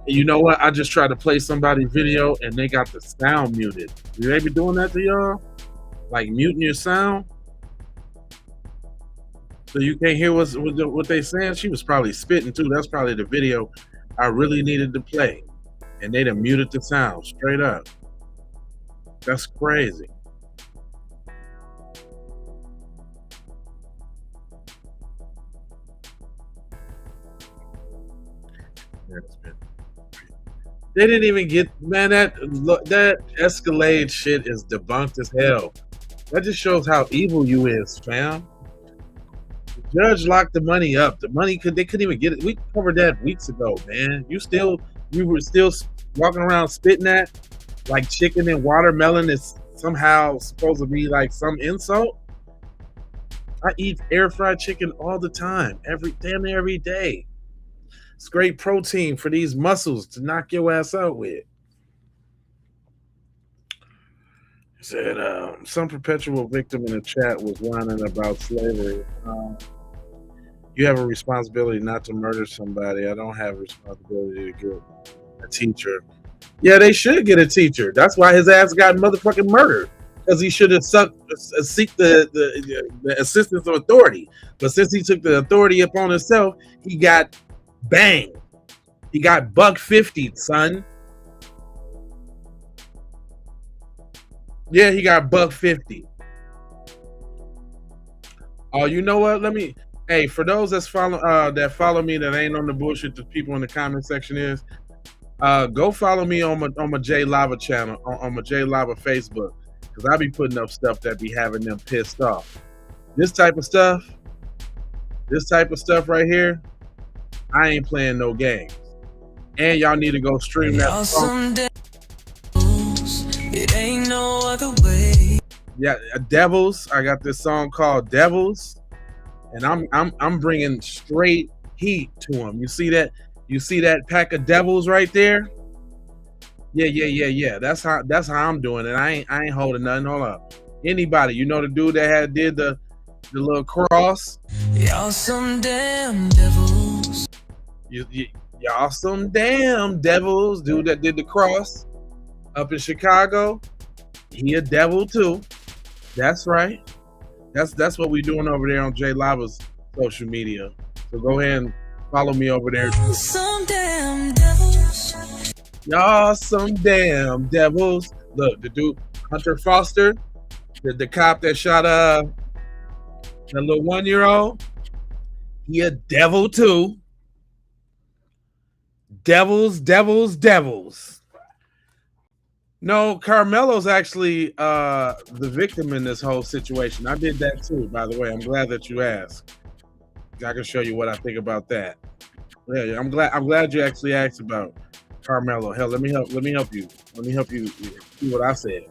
you know what? I just tried to play somebody's video and they got the sound muted. You ever doing that to y'all? Like muting your sound? So you can't hear what they saying? She was probably spitting too. That's probably the video I really needed to play. And they done muted the sound straight up. That's crazy. They didn't even get, man, that Escalade shit is debunked as hell. That just shows how evil you is, fam. The judge locked the money up. The money they couldn't even get it. We covered that weeks ago, man. You were still walking around spitting that like chicken and watermelon is somehow supposed to be like some insult. I eat air fried chicken all the time, damn near every day. It's great protein for these muscles to knock your ass out with. He said some perpetual victim in the chat was whining about slavery. You have a responsibility not to murder somebody. I don't have a responsibility to get a teacher. Yeah, they should get a teacher. That's why his ass got motherfucking murdered. Because he should have seek the assistance of authority. But since he took the authority upon himself, he got bang. He got $150, son. Yeah, he got $150. Oh, you know what? Hey, for those that follow me that ain't on the bullshit the people in the comment section is, go follow me on my J Lava channel, on my J Lava Facebook, because I be putting up stuff that be having them pissed off. This type of stuff right here, I ain't playing no games. And y'all need to go stream that song. It ain't no other way. Yeah, Devils. I got this song called Devils, and I'm bringing straight heat to them. You see that? You see that pack of devils right there? Yeah. That's how I'm doing it. I ain't holding nothing. Hold up. Anybody, you know the dude that did the little cross? Y'all some damn devils. Y'all some damn devils. Dude that did the cross up in Chicago. He a devil too. That's right. That's what we doing over there on J Lava's social media. So go ahead and follow me over there. Some damn devils. Y'all some damn devils. Look, the dude Hunter Foster, the cop that shot the little 1-year-old, he a devil too. Devils. No, Karmello's actually the victim in this whole situation. I did that too, by the way. I'm glad that you asked. I can show you what I think about that. Yeah, I'm glad you actually asked about Karmello. Hell, let me help you. Let me help you see what I said.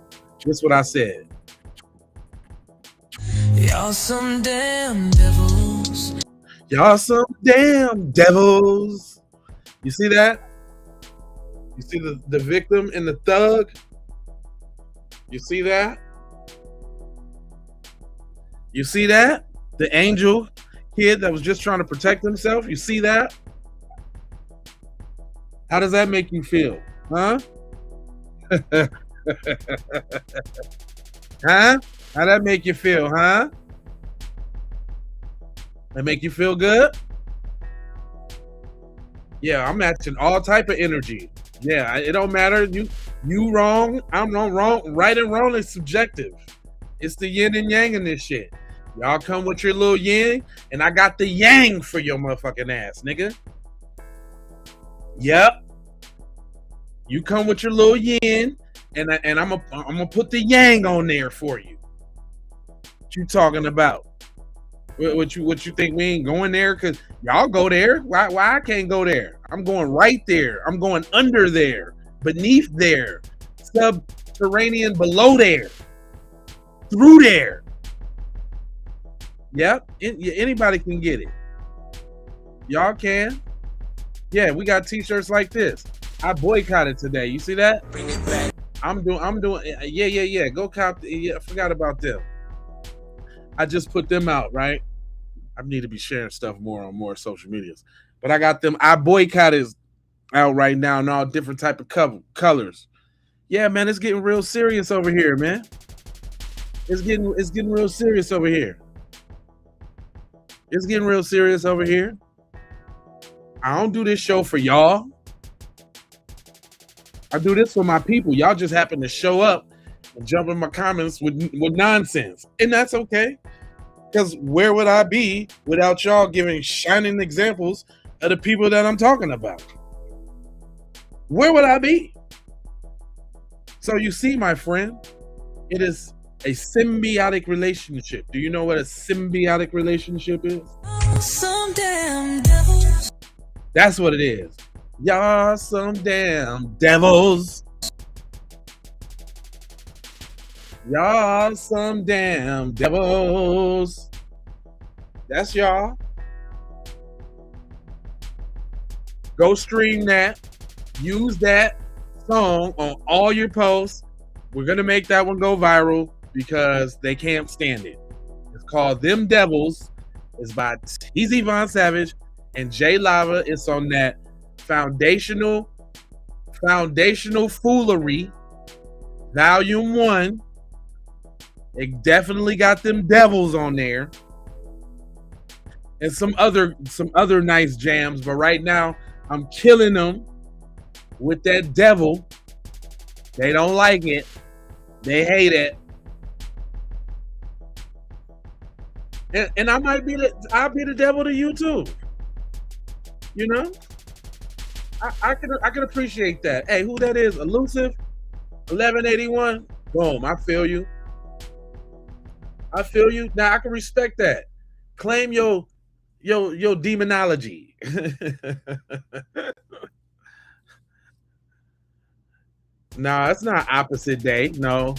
This is what I said. Y'all some damn devils. Y'all some damn devils. You see that? You see the victim and the thug? You see that? You see that? The angel kid that was just trying to protect himself. You see that? How does that make you feel? Huh? Huh? How that make you feel, huh? That make you feel good? Yeah, I'm matching all type of energy. Yeah, it don't matter. You wrong, I'm wrong. Right and wrong is subjective. It's the yin and yang in this shit. Y'all come with your little yin, and I got the yang for your motherfucking ass, nigga. Yep. You come with your little yin, and I'm gonna put the yang on there for you. What you talking about? What you think we ain't going there? Cause y'all go there. Why I can't go there? I'm going right there. I'm going under there, beneath there, subterranean below there, through there. Yep, anybody can get it. Y'all can. Yeah, we got t-shirts like this. I boycotted today. You see that? Bring it back. I'm doing. Yeah. Go cop. Yeah, I forgot about them. I just put them out, right? I need to be sharing stuff more on more social medias. But I got them. I boycotted out right now in all different type of colors. Yeah, man, it's getting real serious over here, man. It's getting real serious over here. It's getting real serious over here. I don't do this show for y'all. I do this for my people. Y'all just happen to show up and jump in my comments with nonsense. And that's okay. Because where would I be without y'all giving shining examples of the people that I'm talking about? Where would I be? So you see, my friend, it is a symbiotic relationship. Do you know what a symbiotic relationship is? Some damn devils. That's what it is. Y'all some damn devils. Y'all some damn devils. That's y'all. Go stream that. Use that song on all your posts. We're going to make that one go viral because they can't stand it. It's called Them Devils. It's by TZ Von Savage and Jay Lava. It's on that foundational Foolery, Volume 1. It definitely got them devils on there. And some other nice jams, but right now I'm killing them with that devil. They don't like it. They hate it. And I might be I'll be the devil to you too. You know? I can appreciate that. Hey, who that is? Elusive 1181. Boom, I feel you. I feel you. Now I can respect that. Claim your demonology. No, it's not opposite day. No.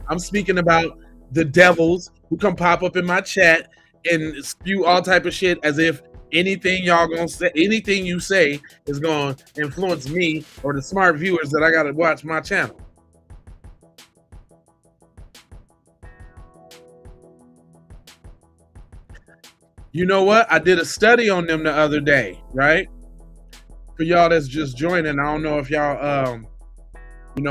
I'm speaking about the devils who come pop up in my chat and spew all type of shit as if anything y'all gonna say, anything you say is gonna influence me or the smart viewers that I gotta watch my channel. You know what? I did a study on them the other day, right? For y'all that's just joining, I don't know if y'all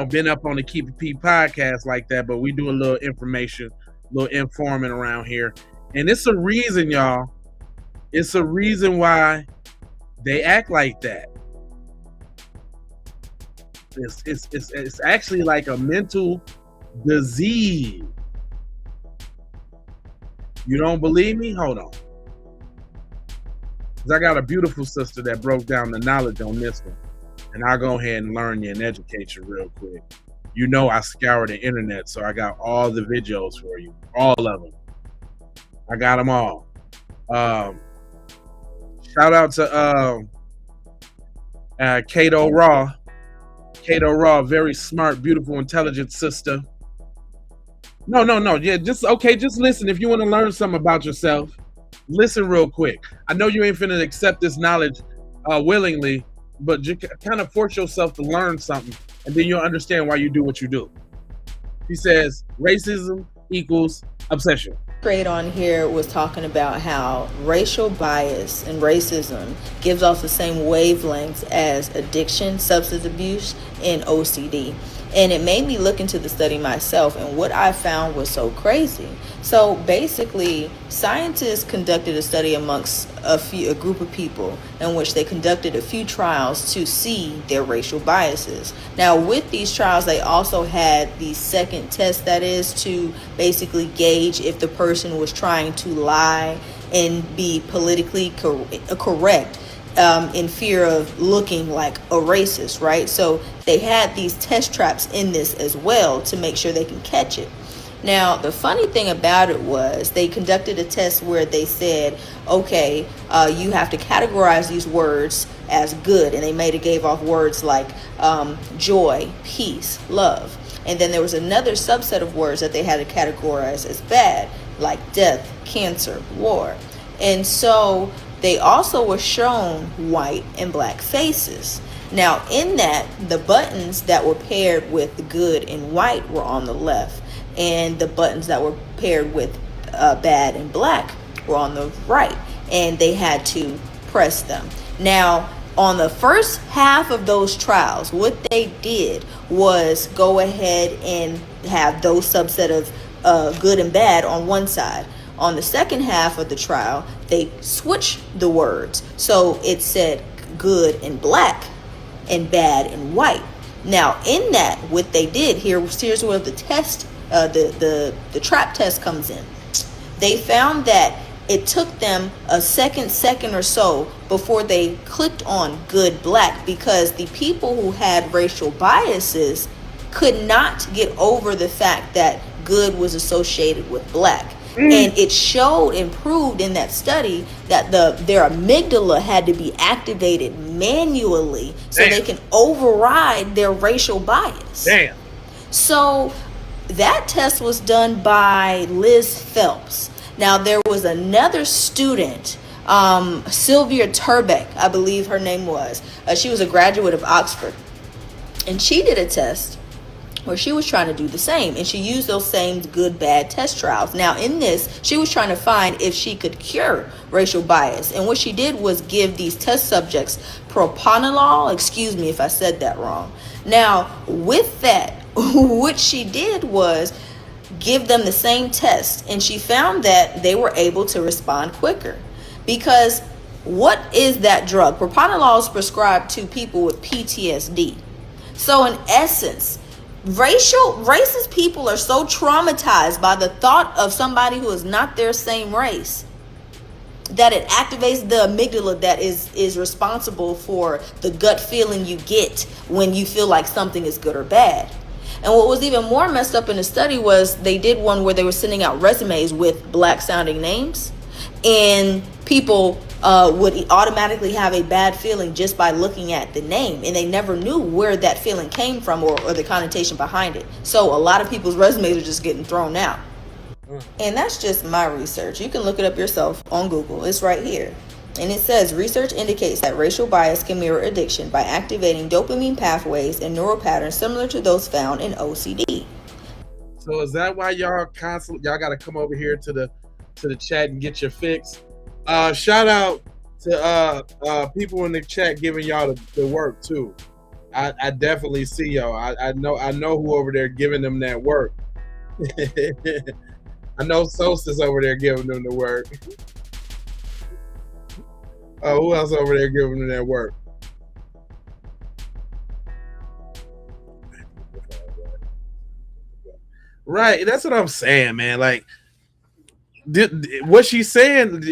been up on the Keep It P podcast like that, but we do a little information, a little informing around here. And it's a reason, y'all. It's a reason why they act like that. It's actually like a mental disease. You don't believe me? Hold on. Because I got a beautiful sister that broke down the knowledge on this one. And I'll go ahead and learn you and educate you real quick. You know I scour the internet, so I got all the videos for you. All of them. I got them all. Shout out to Kato Raw. Kato Raw, very smart, beautiful, intelligent sister. No. Yeah, just listen. If you want to learn something about yourself, listen real quick. I know you ain't finna accept this knowledge willingly, but you kind of force yourself to learn something, and then you'll understand why you do what you do. He says racism equals obsession. Great on here was talking about how racial bias and racism gives off the same wavelengths as addiction, substance abuse, and OCD. And it made me look into the study myself, and what I found was so crazy. So basically, scientists conducted a study amongst a group of people in which they conducted a few trials to see their racial biases. Now, with these trials, they also had the second test, that is to basically gauge if the person was trying to lie and be politically correct. In fear of looking like a racist, right? So they had these test traps in this as well to make sure they can catch it. Now, the funny thing about it was they conducted a test where they said, okay, you have to categorize these words as good, and they gave off words like joy, peace, love. And then there was another subset of words that they had to categorize as bad, like death, cancer, war. And so they also were shown white and black faces. Now, in that, the buttons that were paired with good and white were on the left, and the buttons that were paired with bad and black were on the right, and they had to press them. Now, on the first half of those trials, what they did was go ahead and have those subset of good and bad on one side. On the second half of the trial, they switched the words. So it said good and black and bad and white. Now, in that, what they did here's where the test, the trap test comes in. They found that it took them a second or so before they clicked on good black, because the people who had racial biases could not get over the fact that good was associated with black. And it showed and proved in that study that their amygdala had to be activated manually so they can override their racial bias. Damn. So that test was done by Liz Phelps. Now, there was another student, Sylvia Turbeck, I believe her name was. She was a graduate of Oxford. And she did a test where she was trying to do the same, and she used those same good bad test trials. Now, in this, she was trying to find if she could cure racial bias, and what she did was give these test subjects propanolol. Excuse me if I said that wrong. Now, with that, what she did was give them the same test, and she found that they were able to respond quicker. Because what is that drug? Propanolol is prescribed to people with PTSD. So in essence, racist people are so traumatized by the thought of somebody who is not their same race that it activates the amygdala that is responsible for the gut feeling you get when you feel like something is good or bad. And what was even more messed up in the study was they did one where they were sending out resumes with black sounding names, and people would automatically have a bad feeling just by looking at the name, and they never knew where that feeling came from or the connotation behind it. So a lot of people's resumes are just getting thrown out. And that's just my research. You can look it up yourself on Google. It's right here. And it says research indicates that racial bias can mirror addiction by activating dopamine pathways and neural patterns similar to those found in OCD. So is that why y'all got to come over here to the chat and get your fix? Shout out to people in the chat giving y'all the work too. I definitely see y'all. I know who over there giving them that work. I know Sosa's over there giving them the work. Who else over there giving them that work? Right, that's what I'm saying, man. Like, what she's saying,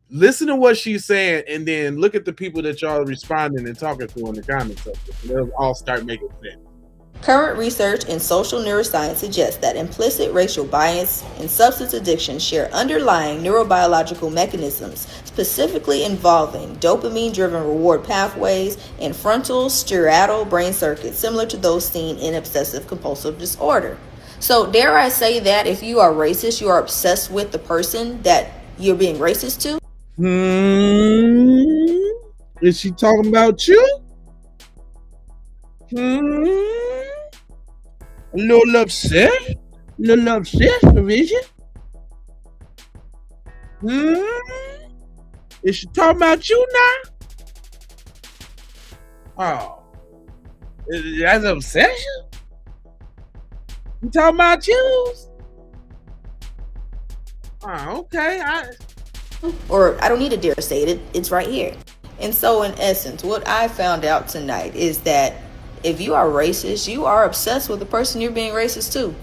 listen to what she's saying, and then look at the people that y'all are responding and talking to in the comments section. They'll all start making sense. Current research in social neuroscience suggests that implicit racial bias and substance addiction share underlying neurobiological mechanisms, specifically involving dopamine-driven reward pathways and frontal striatal brain circuits similar to those seen in obsessive-compulsive disorder. So dare I say that if you are racist, you are obsessed with the person that you're being racist to? Is she talking about you? A little upset? Provision? Is she talking about you now? Oh. That's obsession? You talking about you? Oh, okay. Or I don't need to dare say it, it's right here. And so in essence, what I found out tonight is that if you are racist, you are obsessed with the person you're being racist to.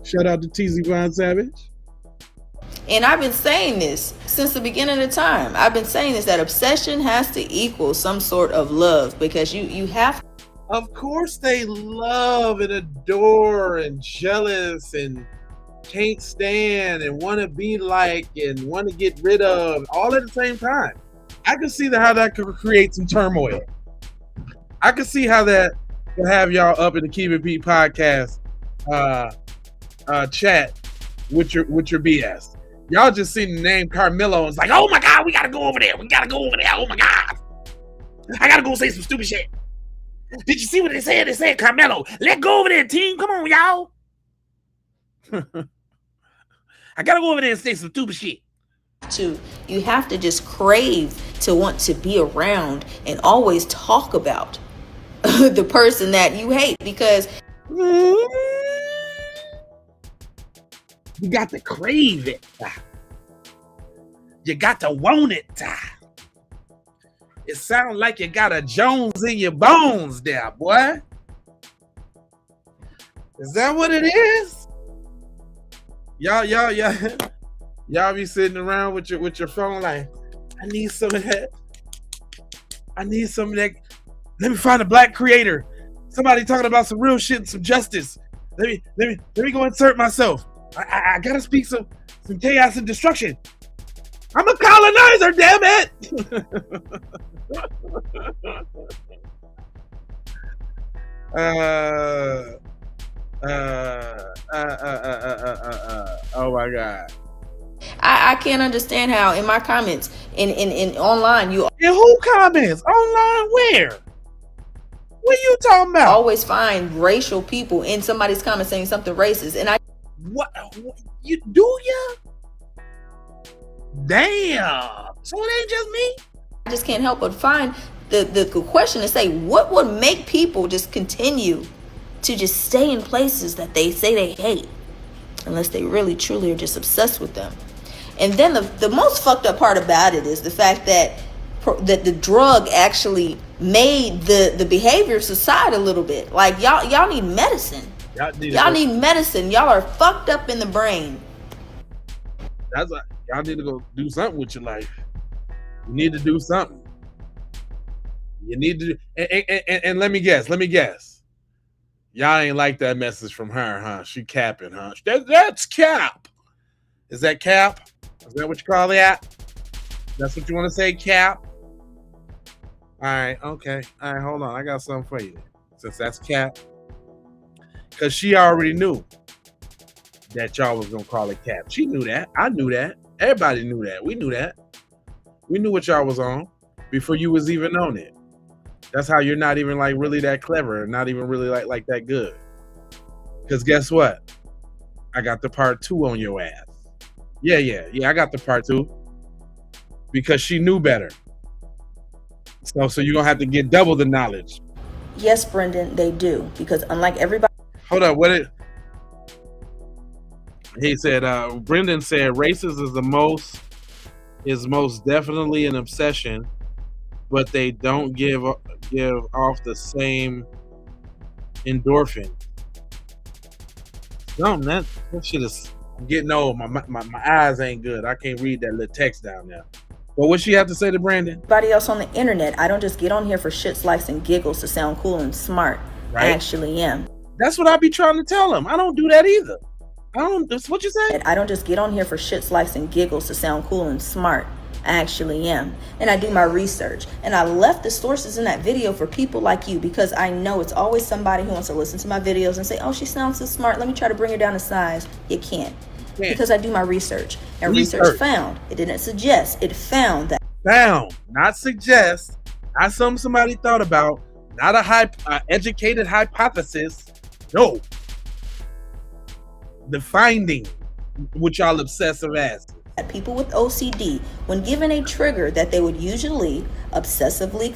Shout out to TZ Von Savage. And I've been saying this since the beginning of time. I've been saying this, that obsession has to equal some sort of love, because you have. Of course they love and adore and jealous and can't stand and want to be like and want to get rid of all at the same time. I can see how that could create some turmoil. I can see how that will have y'all up in the Keep It Pete podcast chat with your BS. Y'all just seen the name Karmello and it's like, oh my God, we gotta go over there. Oh my God. I gotta go say some stupid shit. Did you see what they said? They said, Karmello, let go over there, team. Come on, y'all. I gotta go over there and say some stupid shit. You have to just crave to want to be around and always talk about the person that you hate, because you got to crave it. You got to want it. It sounds like you got a Jones in your bones there, boy. Is that what it is? Y'all be sitting around with your phone like, I need some of that. I need some of that. Let me find a black creator. Somebody talking about some real shit and some justice. Let me go insert myself. I gotta speak some chaos and destruction. I'm a colonizer, damn it! Oh my God. I can't understand how in my comments in online you in who comments? Online where? What are you talking about? Always find racial people in somebody's comment saying something racist, and what you do ya? Damn. So it ain't just me. I just can't help but find the question to say, what would make people just continue to just stay in places that they say they hate, unless they really truly are just obsessed with them. And then the most fucked up part about it is the fact that the drug actually made the behavior subside a little bit. Like y'all need medicine. Y'all need medicine. Y'all are fucked up in the brain. That's like, y'all need to go do something with your life. You need to do something. You need to and let me guess. Y'all ain't like that message from her, huh? She capping, huh? That's cap. Is that cap? Is that what you call that? That's what you want to say, cap? All right, okay. All right, hold on. I got something for you. Since that's cap. Because she already knew that y'all was going to call it cap. She knew that. I knew that. Everybody knew that. We knew that. We knew what y'all was on before you was even on it. That's how you're not even like really that clever, not even really like that good. Because guess what? I got the part 2 on your ass. Yeah, I got the part 2. Because she knew better. So you're going to have to get double the knowledge. Yes, Brendan, they do. Because unlike everybody... Hold up, he said, Brendan said, racist is most definitely an obsession, but they don't give off the same endorphin. That shit is getting old. My eyes ain't good. I can't read that little text down there. But what she have to say to Brandon? Everybody else on the internet, I don't just get on here for shits, likes, and giggles to sound cool and smart. Right? I actually am. That's what I be trying to tell him. I don't do that either. That's what you say? I don't just get on here for shits, likes, and giggles to sound cool and smart. I actually am. And I do my research. And I left the sources in that video for people like you, because I know it's always somebody who wants to listen to my videos and say, oh, she sounds so smart. Let me try to bring her down to size. You can't. because I do my research. And research Research. found, it didn't suggest, it found that Found, not suggest, not something somebody thought about, not a educated hypothesis. No. The finding, which y'all obsessive asses. people with OCD, when given a trigger that they would usually compulsively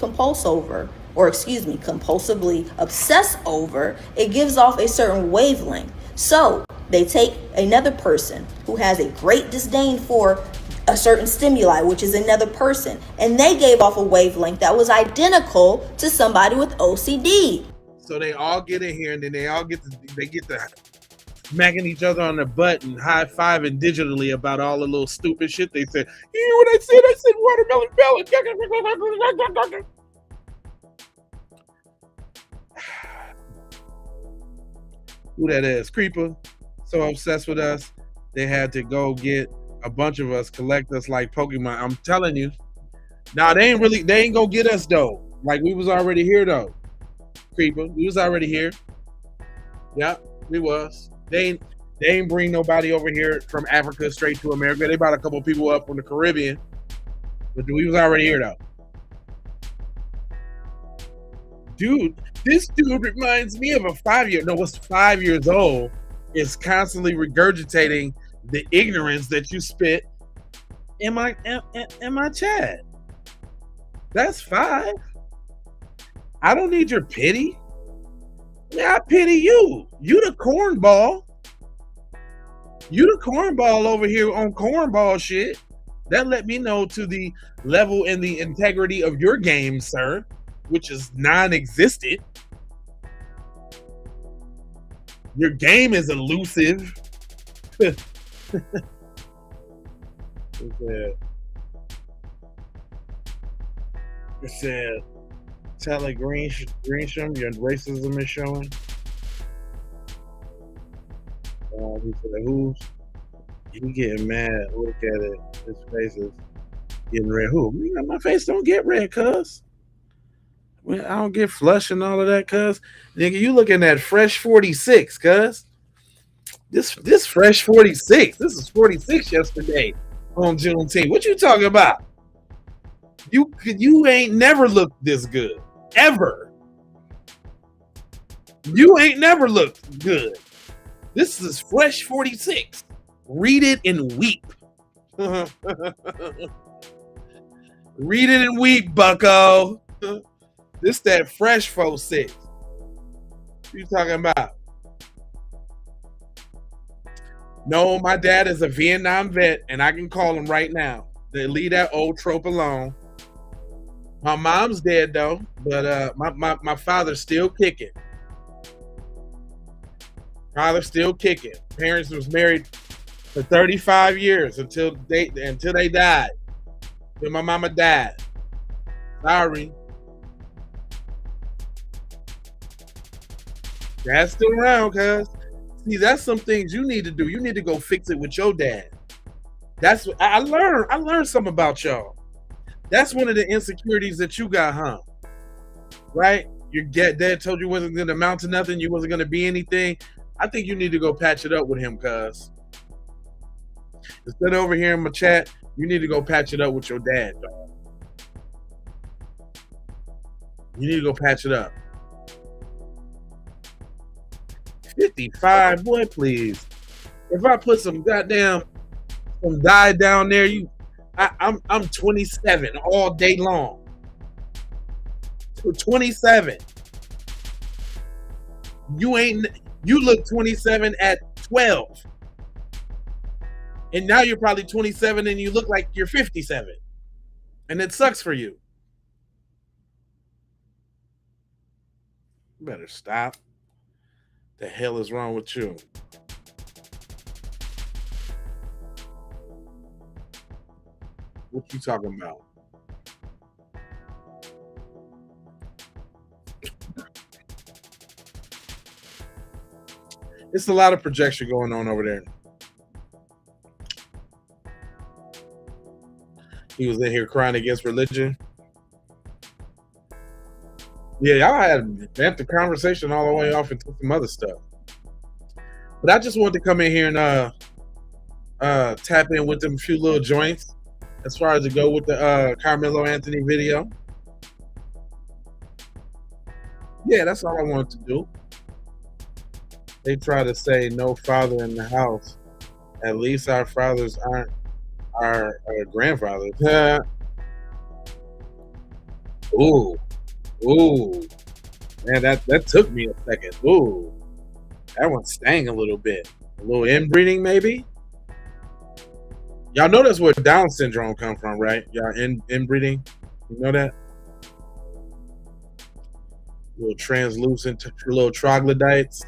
obsess over, it gives off a certain wavelength. So they take another person who has a great disdain for a certain stimuli, which is another person, and they gave off a wavelength that was identical to somebody with OCD. So they all get in here, and then they get to smacking each other on the butt and high-fiving digitally about all the little stupid shit they said. You know what I said? I said watermelon. Who that is? Creeper. So obsessed with us, they had to go get a bunch of us, collect us like Pokemon. I'm telling you. Nah, they ain't gonna get us though. Like, we was already here though. Creeper, we was already here. Yeah, we was. They ain't bring nobody over here from Africa straight to America. They brought a couple people up from the Caribbean, but we was already here though. Dude, this dude reminds me of a 5 years old, is constantly regurgitating the ignorance that you spit in my chat. That's 5. I don't need your pity. Yeah, I pity you. You the cornball. You the cornball over here on cornball shit. That let me know to the level and the integrity of your game, sir, which is non-existent. Your game is elusive. It said, Tally Greensham, your racism is showing. He said, who's you getting mad? Look at it. His face is getting red. Who? My face don't get red, cuz. Well, I don't get flush and all of that, cuz. Nigga, you looking at Fresh 46, cuz. This Fresh 46. This is 46 yesterday on Juneteenth. What you talking about? You ain't never looked this good. Ever. You ain't never looked good. This is Fresh 46. Read it and weep. Read it and weep, bucko. This that Fresh 46. What you talking about? No, my dad is a Vietnam vet, and I can call him right now. They leave that old trope alone. My mom's dead though, but my father's still kicking. Father's still kicking. Parents was married for 35 years until they died. Then my mama died. Sorry. Dad's still around, cuz. See, that's some things you need to do. You need to go fix it with your dad. That's what I learned. I learned something about y'all. That's one of the insecurities that you got, huh? Right? Your dad told you wasn't going to amount to nothing. You wasn't going to be anything. I think you need to go patch it up with him, cuz. Instead of over here in my chat, you need to go patch it up with your dad, dog. You need to go patch it up. 55, boy, please. If I put some dye down there, I'm 27 all day long. 27. You look 27 at 12. And now you're probably 27 and you look like you're 57. And it sucks for you. You better stop. The hell is wrong with you? What you talking about? It's a lot of projection going on over there. He was in here crying against religion. Yeah, y'all had the conversation all the way off into some other stuff. But I just wanted to come in here and tap in with them few little joints as far as to go with the Karmello Anthony video. Yeah, that's all I wanted to do. They try to say no father in the house. At least our fathers aren't our grandfathers. Ooh. Ooh. Man, that took me a second. Ooh. That one stang a little bit. A little inbreeding, maybe? Y'all know that's where Down syndrome come from, right? Y'all inbreeding? You know that? Little translucent, little troglodytes.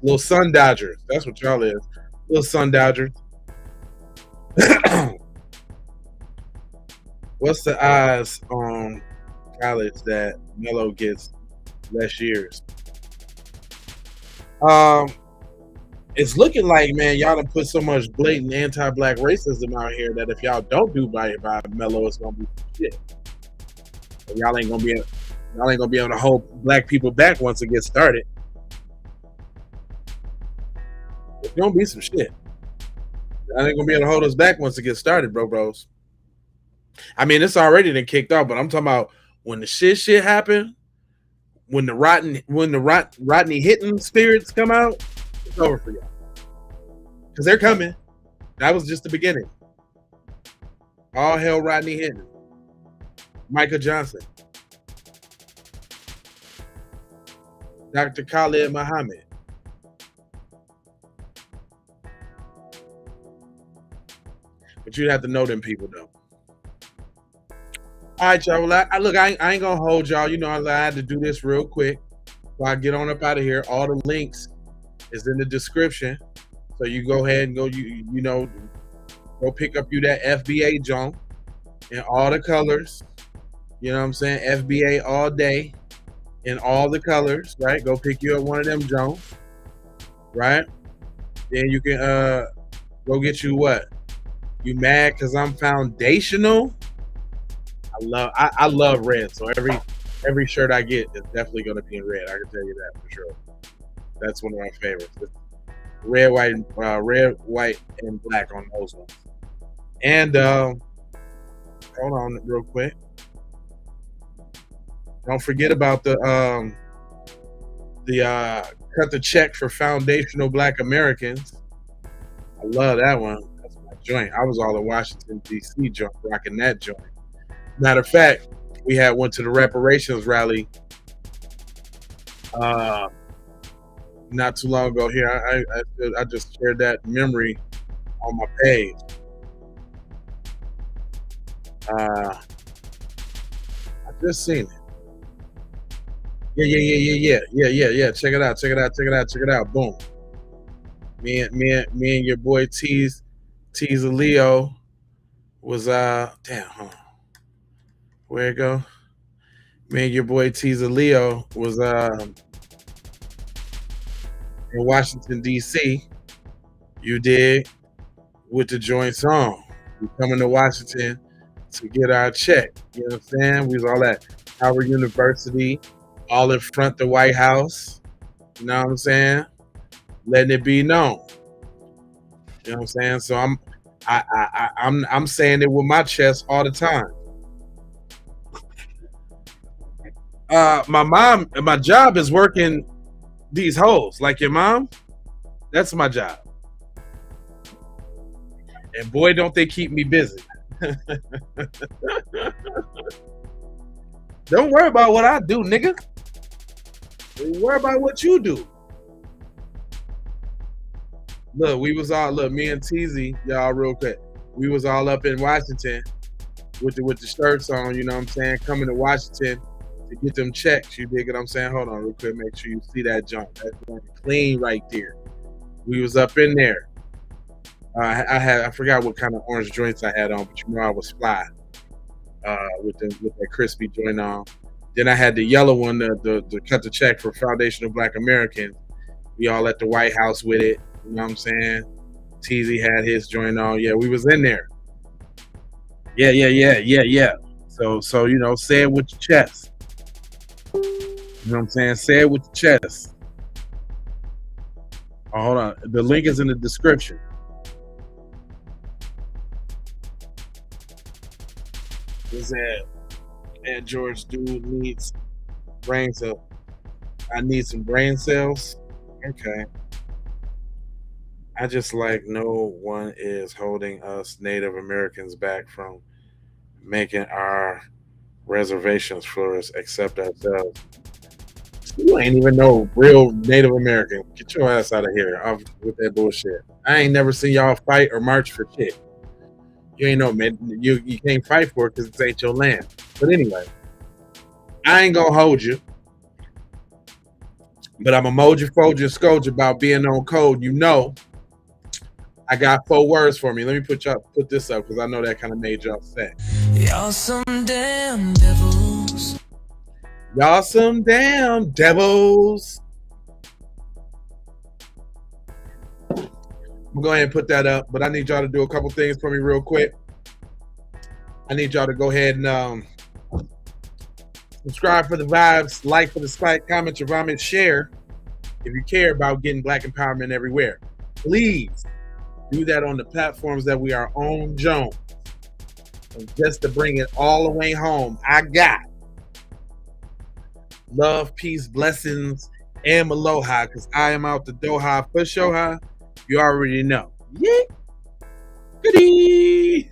Little sun dodgers. That's what y'all is. Little sun dodgers. What's the odds on college that Mello gets less years? It's looking like, man, y'all done put so much blatant anti-black racism out here that if y'all don't do by Mello, it's gonna be shit. Y'all ain't gonna be able to hold black people back once it gets started. It's gonna be some shit. Y'all ain't gonna be able to hold us back once it gets started, bros. I mean, it's already been kicked off, but I'm talking about when the shit happen, when the Rodney Hitton spirits come out, it's over for y'all. Because they're coming. That was just the beginning. All hell Rodney Hitton. Micah Johnson. Dr. Khalid Muhammad. But you'd have to know them people, though. All right, y'all. Well, I ain't gonna hold y'all. You know, I had to do this real quick before I get on up out of here. All the links is in the description, so you go ahead and go. You know, go pick up you that FBA junk in all the colors. You know what I'm saying? FBA all day in all the colors, right? Go pick you up one of them junks, right? Then you can go get you what? You mad because I'm foundational? I love red, so every shirt I get is definitely going to be in red. I can tell you that for sure. That's one of my favorites. Red, white, and black on those ones. And hold on real quick. Don't forget about the cut the check for foundational Black Americans. I love that one. That's my joint. I was all in Washington D.C. joint, rocking that joint. Matter of fact, we went to the reparations rally not too long ago here. I just shared that memory on my page. I just seen it. Yeah. Check it out. Boom. Me and your boy Tease Leo was damn, huh? Where it go? Me and your boy Teaser Leo was in Washington D.C. You did with the joint song. We coming to Washington to get our check. You know what I'm saying? We was all at Howard University, all in front of the White House. You know what I'm saying? Letting it be known. You know what I'm saying? So I'm saying it with my chest all the time. My job is working these hoes like your mom. That's my job. And boy, don't they keep me busy. Don't worry about what I do, nigga. Don't worry about what you do. Look, me and Teasy, y'all real quick. We was all up in Washington with the shirts on, you know what I'm saying, coming to Washington to get them checks. You dig what I'm saying? Hold on real quick, make sure you see that junk. That's clean right there. We was up in there. I forgot what kind of orange joints I had on, but you know I was fly with that crispy joint on. Then I had the yellow one, the cut the check for Foundational Black Americans. We all at the White House with it. You know what I'm saying? Teasy had his joint on. Yeah, we was in there. Yeah. So you know, say it with your chest. You know what I'm saying? Say it with your chest. Oh, hold on. The link is in the description. Is that George dude needs brain cells? I need some brain cells. Okay. I just like no one is holding us Native Americans back from making our reservations flourish except ourselves. You ain't even no real Native American. Get your ass out of here off with that bullshit. I ain't never seen y'all fight or march for shit. You ain't know, man. You can't fight for it because it ain't your land. But anyway, I ain't gonna hold you. But I'm a moja, foja, scoja about being on code. You know, I got 4 words for me. Let me put this up because I know that kind of made y'all sad. Y'all some damn devils. Y'all some damn devils. I'm gonna go ahead and put that up, but I need y'all to do a couple things for me real quick. I need y'all to go ahead and subscribe for the vibes, like for the spike, comment your vomit, share if you care about getting Black empowerment everywhere. Please do that on the platforms that we are on, Jones. And just to bring it all the way home, I got love, peace, blessings, and aloha, because I am out the Doha for Shoha. You already know. Yeah. Goodie.